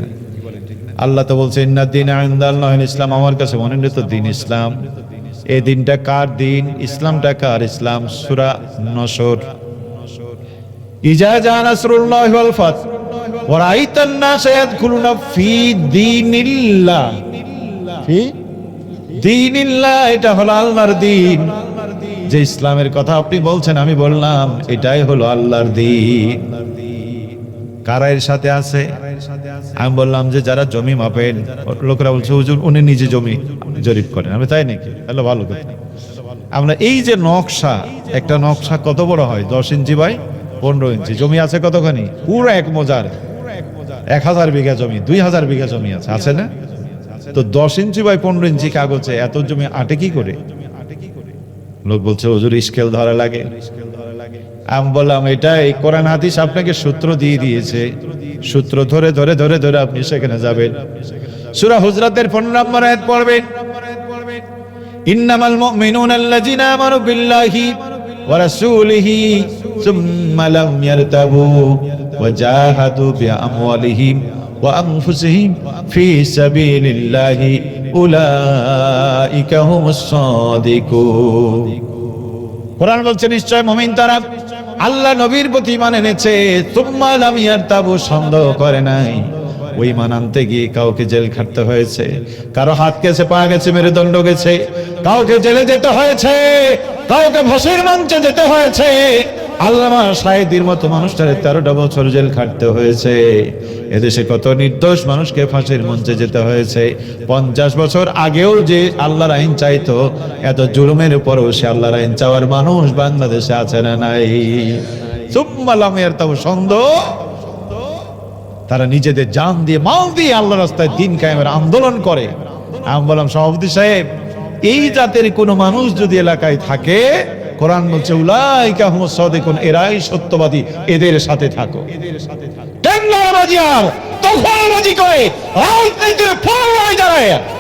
আল্লাহ তো বলছে ইন্নাদ দীনা ইনদাল্লাহিল ইসলাম, আমার কাছে মনোনীত দিন ইসলাম। এই দিনটা কার দিন? ইসলামটা কার? ইসলাম সূরা নসর, ইজা জা নাসরুল্লাহি ওয়াল ফাত ওয়া রাআইতান নাসা ইয়াদখুলুনা ফি দীনিল্লাহ। ফি দীনিল্লাহ, এটা হলো আল্লাহর দিন। যে ইসলামের কথা আপনি বলছেন, আমি বললাম এটাই হলো আল্লাহর দিন। কারা এর সাথে আছে? আমি বললাম যে যারা জমি মাপেন, লোকেরা বলছে হুজুর উনি নিজে জমি জরিপ করেন। আমি তাই নাকি? তাহলে ভালো কথা। আমরা এই যে নকশা, একটা নকশা কত বড় হয়? 10 ইঞ্চি বাই 15 ইঞ্চি। জমি আছে কতখানি? পুরো এক মজার 1000 বিঘা জমি, 2000 বিঘা জমি আছে, আছে না? তো 10 ইঞ্চি বাই 15 ইঞ্চি কাগজে এত জমি আটে কি করে? লোক বলছে হুজুর স্কেল ধরা লাগে। আমি বললাম এটা এই কোরআন হাদিস আপনাকে সূত্র দিয়ে দিয়েছে, সূত্র ধরে ধরে ধরে ধরে আপনি সেখানে যাবেন। সূরা হুজরাতের 15 নম্বর আয়াত পড়বেন, ইন্নামাল মুমিনুনা আল্লাযিনা আমানু বিল্লাহি ওয়া রাসূলিহি সুম্মা লাম ইয়ারতাবু ওয়া জাহাদু বিআমওয়ালিহিম ওয়া আনফুসিহিম ফি সাবিলিল্লাহি উলাইকা হুমুস সাদিকুন। কোরআন বলছে নিশ্চয় মুমিন তারা আল্লাহ নবীর প্রতি ঈমান এনেছে, সুম্মা লাম ইয়ারতাবু, সন্দেহ করে নাই। ওই ঈমান আনতে গিয়ে কাউকে জেল খাটতে হয়েছে, কারো হাত গেছে, পা গেছে, মেরুদণ্ড গেছে, কাউকে জেলে যেতে হয়েছে, কাউকে ফাঁসির মঞ্চে যেতে হয়েছে। আল্লামা সাঈদীর মতো মানুষটারে 13টা বছর জেল খাটতে হয়েছে। এদেশে কত নির্দোষ মানুষকে ফাঁসির মঞ্চে যেতে হয়েছে। 50 বছর আগেও যে আল্লাহর আইন চাইতো, এত জুলুমের উপরও সে আল্লাহর আইন চাওয়ার মানুষ বাংলাদেশে আছে না নাই? সুম্মা লাম ইয়ারতাবু, সন্দেহ। তারা নিজেদের জান দিয়ে, মাল দিয়ে আল্লাহ রাস্তায় দিন কায়েমের আন্দোলন করে। আমি বললাম সভাপতি সাহেব, এই জাতের কোন মানুষ যদি এলাকায় থাকে, কোরআন বলছে উলাইকা হুমুস সাদিকুন, এরাই সত্যবাদী, এদের সাথে থাকো।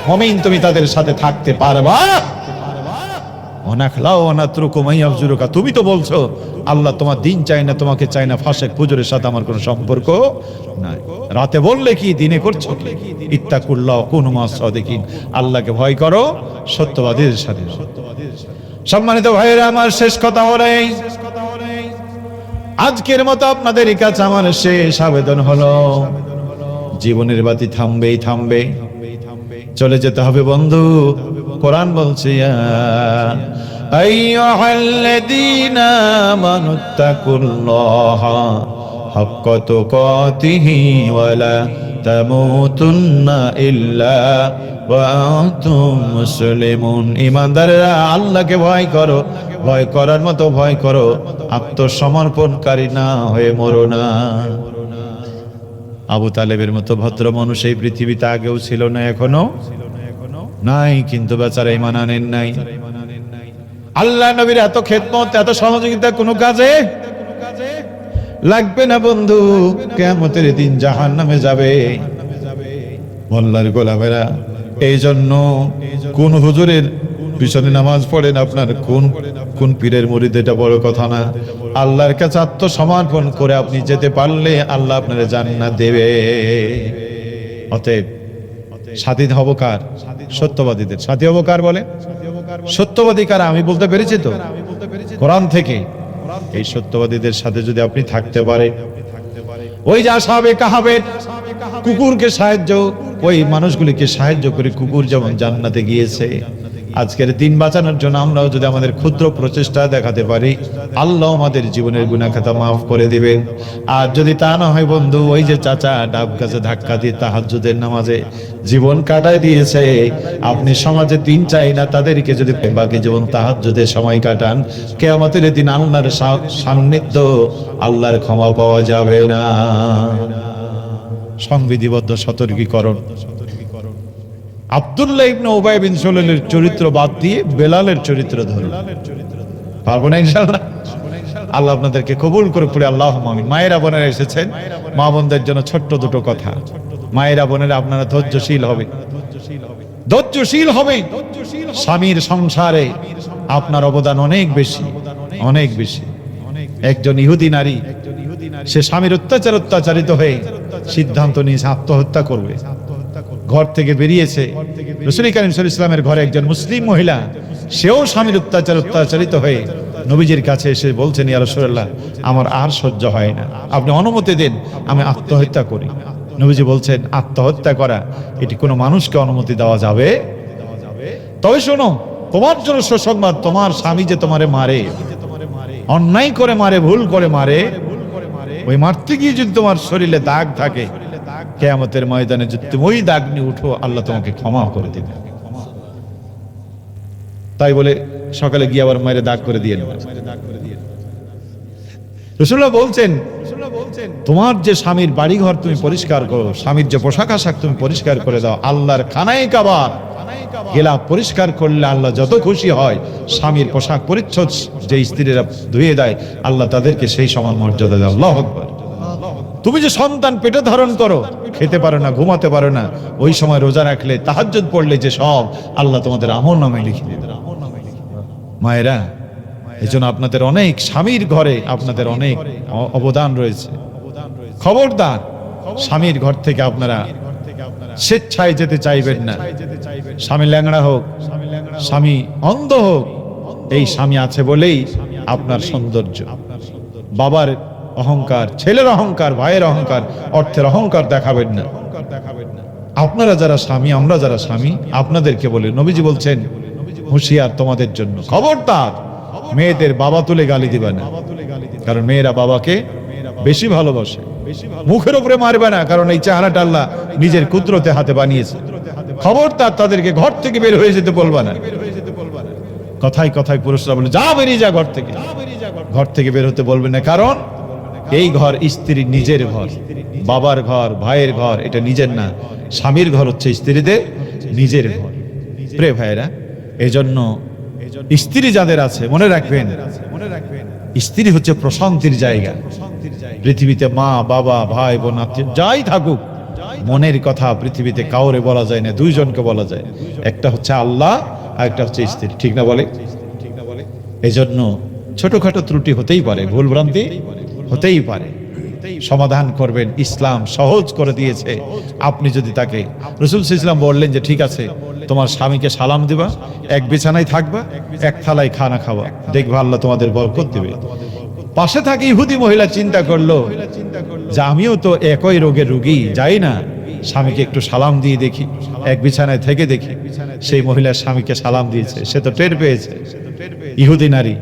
মুমিন তুমি তাদের সাথে থাকতে পারবা। তুমি তো বলছো আল্লাহ তোমার দিন চাই না, তোমাকে চাই না, ফাসেক ফুজুরের সাথে আমার কোনো সম্পর্ক নাই। রাতে বললে কি, দিনে করছো কি? ইত্তাকুল্লাহ কুনু মাস সাদিকিন, আল্লাহকে ভয় করো, সত্যবাদীদের সাথে। সম্মানিত ভাইয়েরা আমার, শেষ কথা হলো আজকের মতো আপনাদের কাছে আমার শেষ আবেদন হলো, জীবনের বাতি থামবেই থামবে, চলে যেতে হবে বন্ধু। কোরআন বলছে আইয়ুহাল্লাযীনা আমানুত্তাকুল্লাহা হাক্কা তুকাতিহি ওয়া লা তামুতুন্না ইল্লা ওয়া আনতুম মুসলিমুন। ঈমানদাররা আল্লাহকে ভয় করো, ভয় করার মতো ভয় করো, আত্মসমর্পণকারী না হয়ে মরো না। আবু তালেবের মতো ভদ্র মানুষ এই পৃথিবীতে আগেও ছিল না, এখনো নাই, কিন্তু বেচারা ঈমান আনেন নাই। আল্লাহ নবীর এত খেদমত, এত সহযোগিতা কোনো কাজে লাগবে না বন্ধু। কিয়ামতের দিন জাহান্নামে যাবে মোল্লার গোলামেরা। এই জন্য কোন হুজুরের পিছনে নামাজ পড়েন, আপনার কোন পীরের মুরিদ, এটা বড় কথা না। আল্লাহর কাছে আত্মসমর্পণ করে আপনি যেতে পারলে আল্লাহ আপনার জান্নাত দেবে। অতএব সাথী হব কার? সত্যবাদীদের সাথী হব কার? বলে সত্যবাদী কারা? আমি বলতে পেরেছি তো কোরআন থেকে। এই সত্যবাদীদের সাথে যদি আপনি থাকতে পারেন, ওই যে আসহাবে কাহাবের কুকুরকে সাহায্য, ওই মানুষগুলিকে সাহায্য করে কুকুর যেমন জান্নাতে গিয়েছে, আজকের দিন বাঁচানোর জন্য আমরাও যদি আমাদের ক্ষুদ্র প্রচেষ্টা দেখাতে পারি, আল্লাহ আমাদের জীবনের গুনাহ খাতা মাফ করে দিবেন। আর যদি তা না হয় বন্ধু, ওই যে চাচা ডাব গাছে ধাক্কা দিয়ে তাহাজ্জুদের নামাজে জীবন কাটায় দিয়েছে, আপনি সমাজে দিন চাই না, তাদেরকে যদি বাকি জীবন তাহাজ্জুদের সময় কাটান, কিয়ামতের দিন আল্লাহর সান্নিধ্য, আল্লাহর ক্ষমা পাওয়া যাবে না। সংবিধিবদ্ধ সতর্কীকরণ। আব্দুল্লাহ ইবনে উবাই বিন সুলাইলের চরিত্র বাদ দিয়ে বেলালের চরিত্র ধরুন, পারবো না ইনশাআল্লাহ। আল্লাহ আপনাদেরকে কবুল করে পড়ে আল্লাহুম্মা আমিন। মায়েরা বোনেরা এসেছেন, মা বোনদের জন্য ছোট্ট দুটো কথা। মায়েরা বোনেরা আপনারা ধৈর্যশীল হবে, ধৈর্যশীল হবে। স্বামীর সংসারে আপনার অবদান অনেক বেশি, অনেক বেশি। একজন ইহুদি নারী, সে স্বামীর অত্যাচারিত হয়ে সিদ্ধান্ত নিয়েছে আত্মহত্যা করবে। ঘর থেকে বেরিয়েছে, রাসূল করিম সাল্লাল্লাহু আলাইহি ওয়াসাল্লামের ঘরে একজন মুসলিম মহিলা, সেও স্বামীর অত্যাচারিত হয়ে নবীজির কাছে এসে বলছেন, ইয়া রাসূলুল্লাহ, আমার আর সহ্য হয় না, আপনি অনুমতি দেন আমি আত্মহত্যা করি। নবীজি বলছেন, আত্মহত্যা করা এটি কোনো মানুষকে অনুমতি দেওয়া যাবে? তবে শোনো, তোমার জন্য সুসংবাদ, তোমার স্বামী যে তোমারে মারে, অন্যায় করে মারে, ভুল করে মারে, ওই মারতে গিয়ে যদি তোমার শরীরে দাগ থাকে, কিয়ামতের ময়দানে যদি তুমি ওই দাগ নিয়ে উঠো, আল্লাহ তোমাকে ক্ষমা করে দিবে। তাই বলে সকালে গিয়ে আবার মায়ের দাগ করে দিয়ে রাসূলুল্লাহ বলছেন, তোমার যে স্বামীর বাড়িঘর তুমি পরিষ্কার করো, স্বামীর যে পোশাক আশাক তুমি পরিষ্কার করে দাও, আল্লাহর খানায় কাবা গেলাপ পরিষ্কার করলে আল্লাহ যত খুশি হয়, স্বামীর পোশাক পরিচ্ছদ যে স্ত্রীরা ধুয়ে দেয়, আল্লাহ তাদেরকে সেই সমান মর্যাদা দেয়। আল্লাহু আকবার। তুমি যে সন্তান পেটে ধারণ করো, খেতে পারো না, ঘুমাতে পারো না, ওই সময় রোজা রাখলে, তাহাজ্জুদ পড়লে যে সব, আল্লাহ তোমাদের আমলনামায় লিখে দেয়। মায়েরা, এজন্য আপনাদের অনেক স্বামীর ঘরে আপনাদের অনেক অবদান রয়েছে। খবরদার, স্বামীর ঘর থেকে আপনারা স্বেচ্ছায় যেতে চাইবেন না। স্বামী ল্যাংড়া হোক, স্বামী অন্ধ হোক, এই স্বামী আছে বলেই আপনার সৌন্দর্য। বাবার অহংকার, ছেলের অহংকার, ভাইয়ের অহংকার, অর্থের অহংকার দেখাবেন না। আপনারা যারা স্বামী, আমরা যারা স্বামী, আপনাদেরকে বলে, নবীজি বলছেন, হুঁশিয়ার তোমাদের জন্য, খবরদার মেয়েদের বাবা তুলে গালি দিবে না, কারণ মেয়েরা বাবাকে বেশি ভালোবাসে। মুখের উপরে মারবে না, কারণ এই চেহারাটা আল্লাহ নিজের কুদরতে হাতে বানিয়েছে। খবরদার তাদেরকে ঘর থেকে বের হয়ে যেতে বলবা না। কথায় কথায় পুরুষরা বলে, যা বেরিয়ে যা ঘর থেকে, ঘর থেকে বের হতে বলবে না, কারণ এই ঘর স্ত্রীর নিজের ঘর। বাবার ঘর, ভাইয়ের ঘর এটা নিজের না, স্বামীর ঘর হচ্ছে স্ত্রীদের নিজের ঘর। প্রিয় ভাইয়েরা, এজন্য স্ত্রী যাদের আছে মনে রাখবেন, স্ত্রী হচ্ছে প্রশান্তির জায়গা। পৃথিবীতে মা, বাবা, ভাই, বোন, আত্মীয় যাই থাকুক, মনের কথা পৃথিবীতে কাউরে বলা যায় না, দুইজনকে বলা যায়। একটা হচ্ছে আল্লাহ, আর একটা হচ্ছে স্ত্রী। ঠিক না বলে? এজন্য ছোটখাটো ত্রুটি হতেই পারে, ভুল ভ্রান্তি হতেই পারে, সমাধান করবেন। ইসলাম সহজ করে দিয়েছে। আপনি যদি তাকে, রাসূল সাল্লাল্লাহু আলাইহি ওয়াসাল্লাম বললেন যে ঠিক আছে, তোমার স্বামীকে সালাম দিবা, এক বিছানায় থাকবা, এক থালায় খানা খাওয়া, দেখবা আল্লাহ তোমাদের বরকত দিবে। পাশে থাকে ইহুদি মহিলা চিন্তা করলো যে আমিও তো একই রোগের রোগী, যাই না স্বামীকে একটু সালাম দিয়ে দেখি, এক বিছানায় থেকে দেখি। সেই মহিলা স্বামীকে সালাম দিয়েছে, সে তো টের পেয়েছে। ইহুদি নারী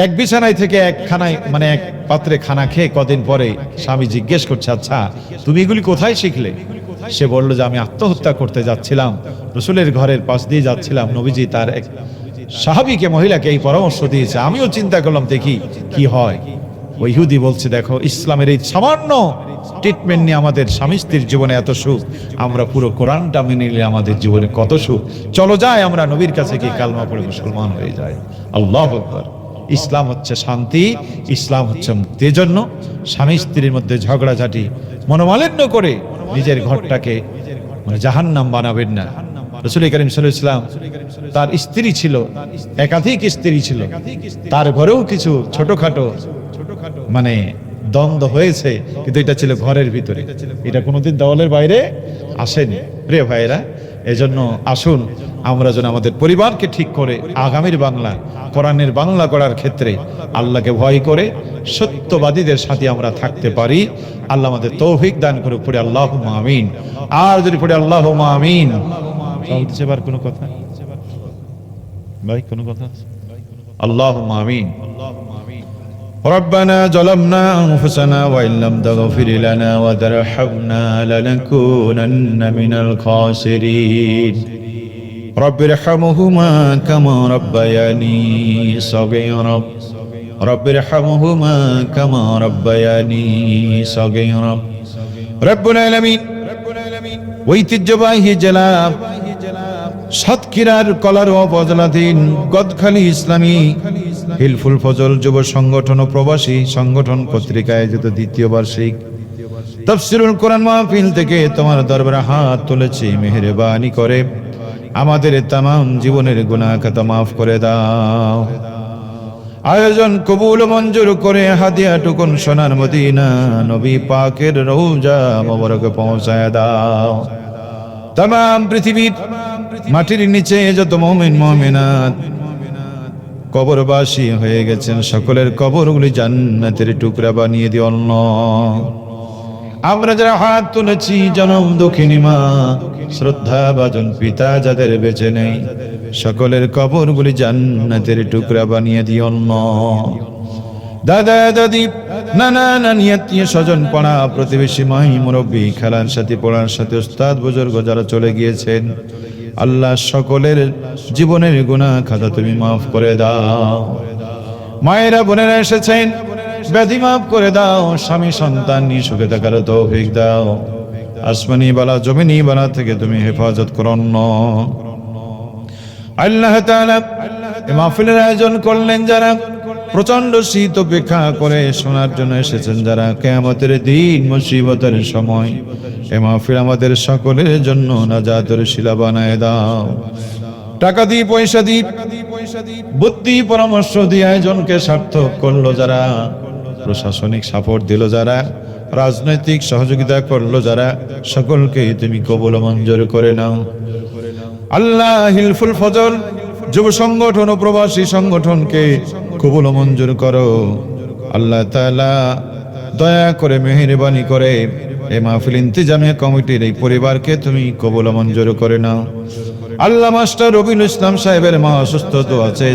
এক বিছানায় থেকে এক খানায়, মানে এক পাত্রে খানা খেয়ে কদিন পরে স্বামী জিজ্ঞেস করছে, আচ্ছা তুমি এগুলি কোথায় শিখলে? সে বলল যে আমি আত্মহত্যা করতে যাচ্ছিলাম, রাসূলের ঘরের পাশ দিয়ে যাচ্ছিলাম, নবীজি তার এক সাহাবীকে, মহিলাকে এই পরামর্শ দিয়েছে, আমিও চিন্তা করলাম দেখি কি হয়। ওই ইহুদি বলছে, দেখো ইসলামের এই সামান্য ট্রিটমেন্ট নিয়ে আমাদের স্বামী স্ত্রীর জীবনে এত সুখ, আমরা পুরো কোরআনটা মেনে নিলে আমাদের জীবনে কত সুখ। চলো যাই আমরা নবীর কাছে গিয়ে কালমা পড়ে মুসলমান হয়ে যাই। আল্লাহু আকবার। ইসলাম হচ্ছে শান্তি, ইসলাম হচ্ছে মুক্তি। এজন্য স্বামী স্ত্রীর মধ্যে ঝগড়াঝাটি, মনোমালিন্য করে নিজের ঘরটাকে মানে জাহান্নাম বানাবেন না। রাসূল করিম সাল্লাল্লাহু আলাইহি ওয়াসাল্লাম, তার স্ত্রী ছিল, একাধিক স্ত্রী ছিল, তার ঘরেও কিছু ছোটখাটো মানে দ্বন্দ্ব হয়েছে, কিন্তু এটা ছিল ঘরের ভিতরে, এটা কোনোদিন দেওয়ালের বাইরে আসেনি। প্রিয় ভাইয়েরা, এজন্য আসুন আমরা যেন আমাদের পরিবারকে ঠিক করে আগামীর বাংলা, কোরআনের বাংলা করার ক্ষেত্রে আল্লাহকে ভয় করে সত্যবাদীদের সাথে আমরা থাকতে পারি। আল্লাহ আমাদের তৌফিক দান করে। পড়ে আল্লাহুম্মা আমিন। আর যদি পড়ে আল্লাহুম্মা আমিন, চলছে বার কোনো কথা ভাই, কোনো কথা? আল্লাহুম্মা আমিন। ربنا ظلمنا أنفسنا وإن لم تغفر لنا وترحمنا لنكونن من الخاسرين رب ارحمهما كما ربياني صغيرا رب ارحمهما كما ربياني صغيرا رب العالمين ঐতিহ্যবাহী জেলা সাতক্ষীরার কলারোয়া উপজেলাধীন গদখালী ইসলামী হিলফুল ফজল যুব সংগঠন ও প্রবাসী সংগঠন কর্তৃক আয়োজিত দ্বিতীয় বার্ষিক তাফসীরুল কোরআন মাহফিল থেকে তোমার দরবারে হাত তুলেছি। মেহেরবানি করে আমাদের तमाम জীবনের গুনাহ খাতা মাফ করে দাও। আয়োজন কবুল ও মঞ্জুর করে হাদিয়া টুকুন সোনার মদিনা নবী পাকের রওজা মোবারকে পৌঁছায় দাও। तमाम পৃথিবীর মাটির নিচে যত মুমিন মুমিনাত কবরবাসী হয়ে গেছেন, সকলের কবরগুলি জান্নাতের টুকরা বানিয়ে দিও আল্লাহ। আমরা যারা হাত তুলেছি, জনম দুঃখিনী মা, শ্রদ্ধা ভাজন পিতা যাদের বেঁচে নেই, সকলের কবরগুলি জান্নাতের টুকরা বানিয়ে দিও আল্লাহ। দাদা দাদি, নানা নানি, আত্মীয় স্বজন, পাড়া প্রতিবেশী, মাই মুরব্বী, খেলার সাথী, পড়ার সাথে উস্তাদ বুজুর্গ যারা চলে গিয়েছেন, আল্লাহ সকলের জীবনের গুনাহ খাতা তুমি মাফ করে দাও। মায়েরা বোনেরা এসেছেন, ব্যাধি মাফ করে দাও। স্বামী সন্তান নিয়ে সুখে থাকার তৌফিক দাও। আসমানি বালা জমিনি বালা থেকে তুমি হেফাজত করুন। আল্লাহ তাআলা এই মাহফিলের আয়োজন করলেন যারা, প্রচন্ড শীত উপেক্ষা করে শোনার জন্য এসেছেন যারা, কিয়ামতের দিন মুসিবতের সময় এই মাহফিল আমাদের সকলের জন্য নাজাতের শিলা বানায় দাও। টাকা দিয়ে, পয়সা দিয়ে, বুদ্ধি পরামর্শ দিয়ে আয়োজনকে সার্থক করলো যারা, প্রশাসনিক সাপোর্ট দিল যারা, রাজনৈতিক সহযোগিতা করলো যারা, সকলকে তুমি কবুল মঞ্জুর করে নাও। আল্লাহ হিলফুল ফজল যুব সংগঠন ও প্রবাসী সংগঠনকে কবুল মঞ্জুর করো। আল্লাহ তাআলা দয়া করে, মেহেরবানি করে এই মাহফিল ইন্তেজামিয়া কমিটির এই পরিবারকে তুমি কবুল মঞ্জুর করে নাও। আল্লাহ মাস্টার রবিউল ইসলাম সাহেবের মা অসুস্থ তো আছে,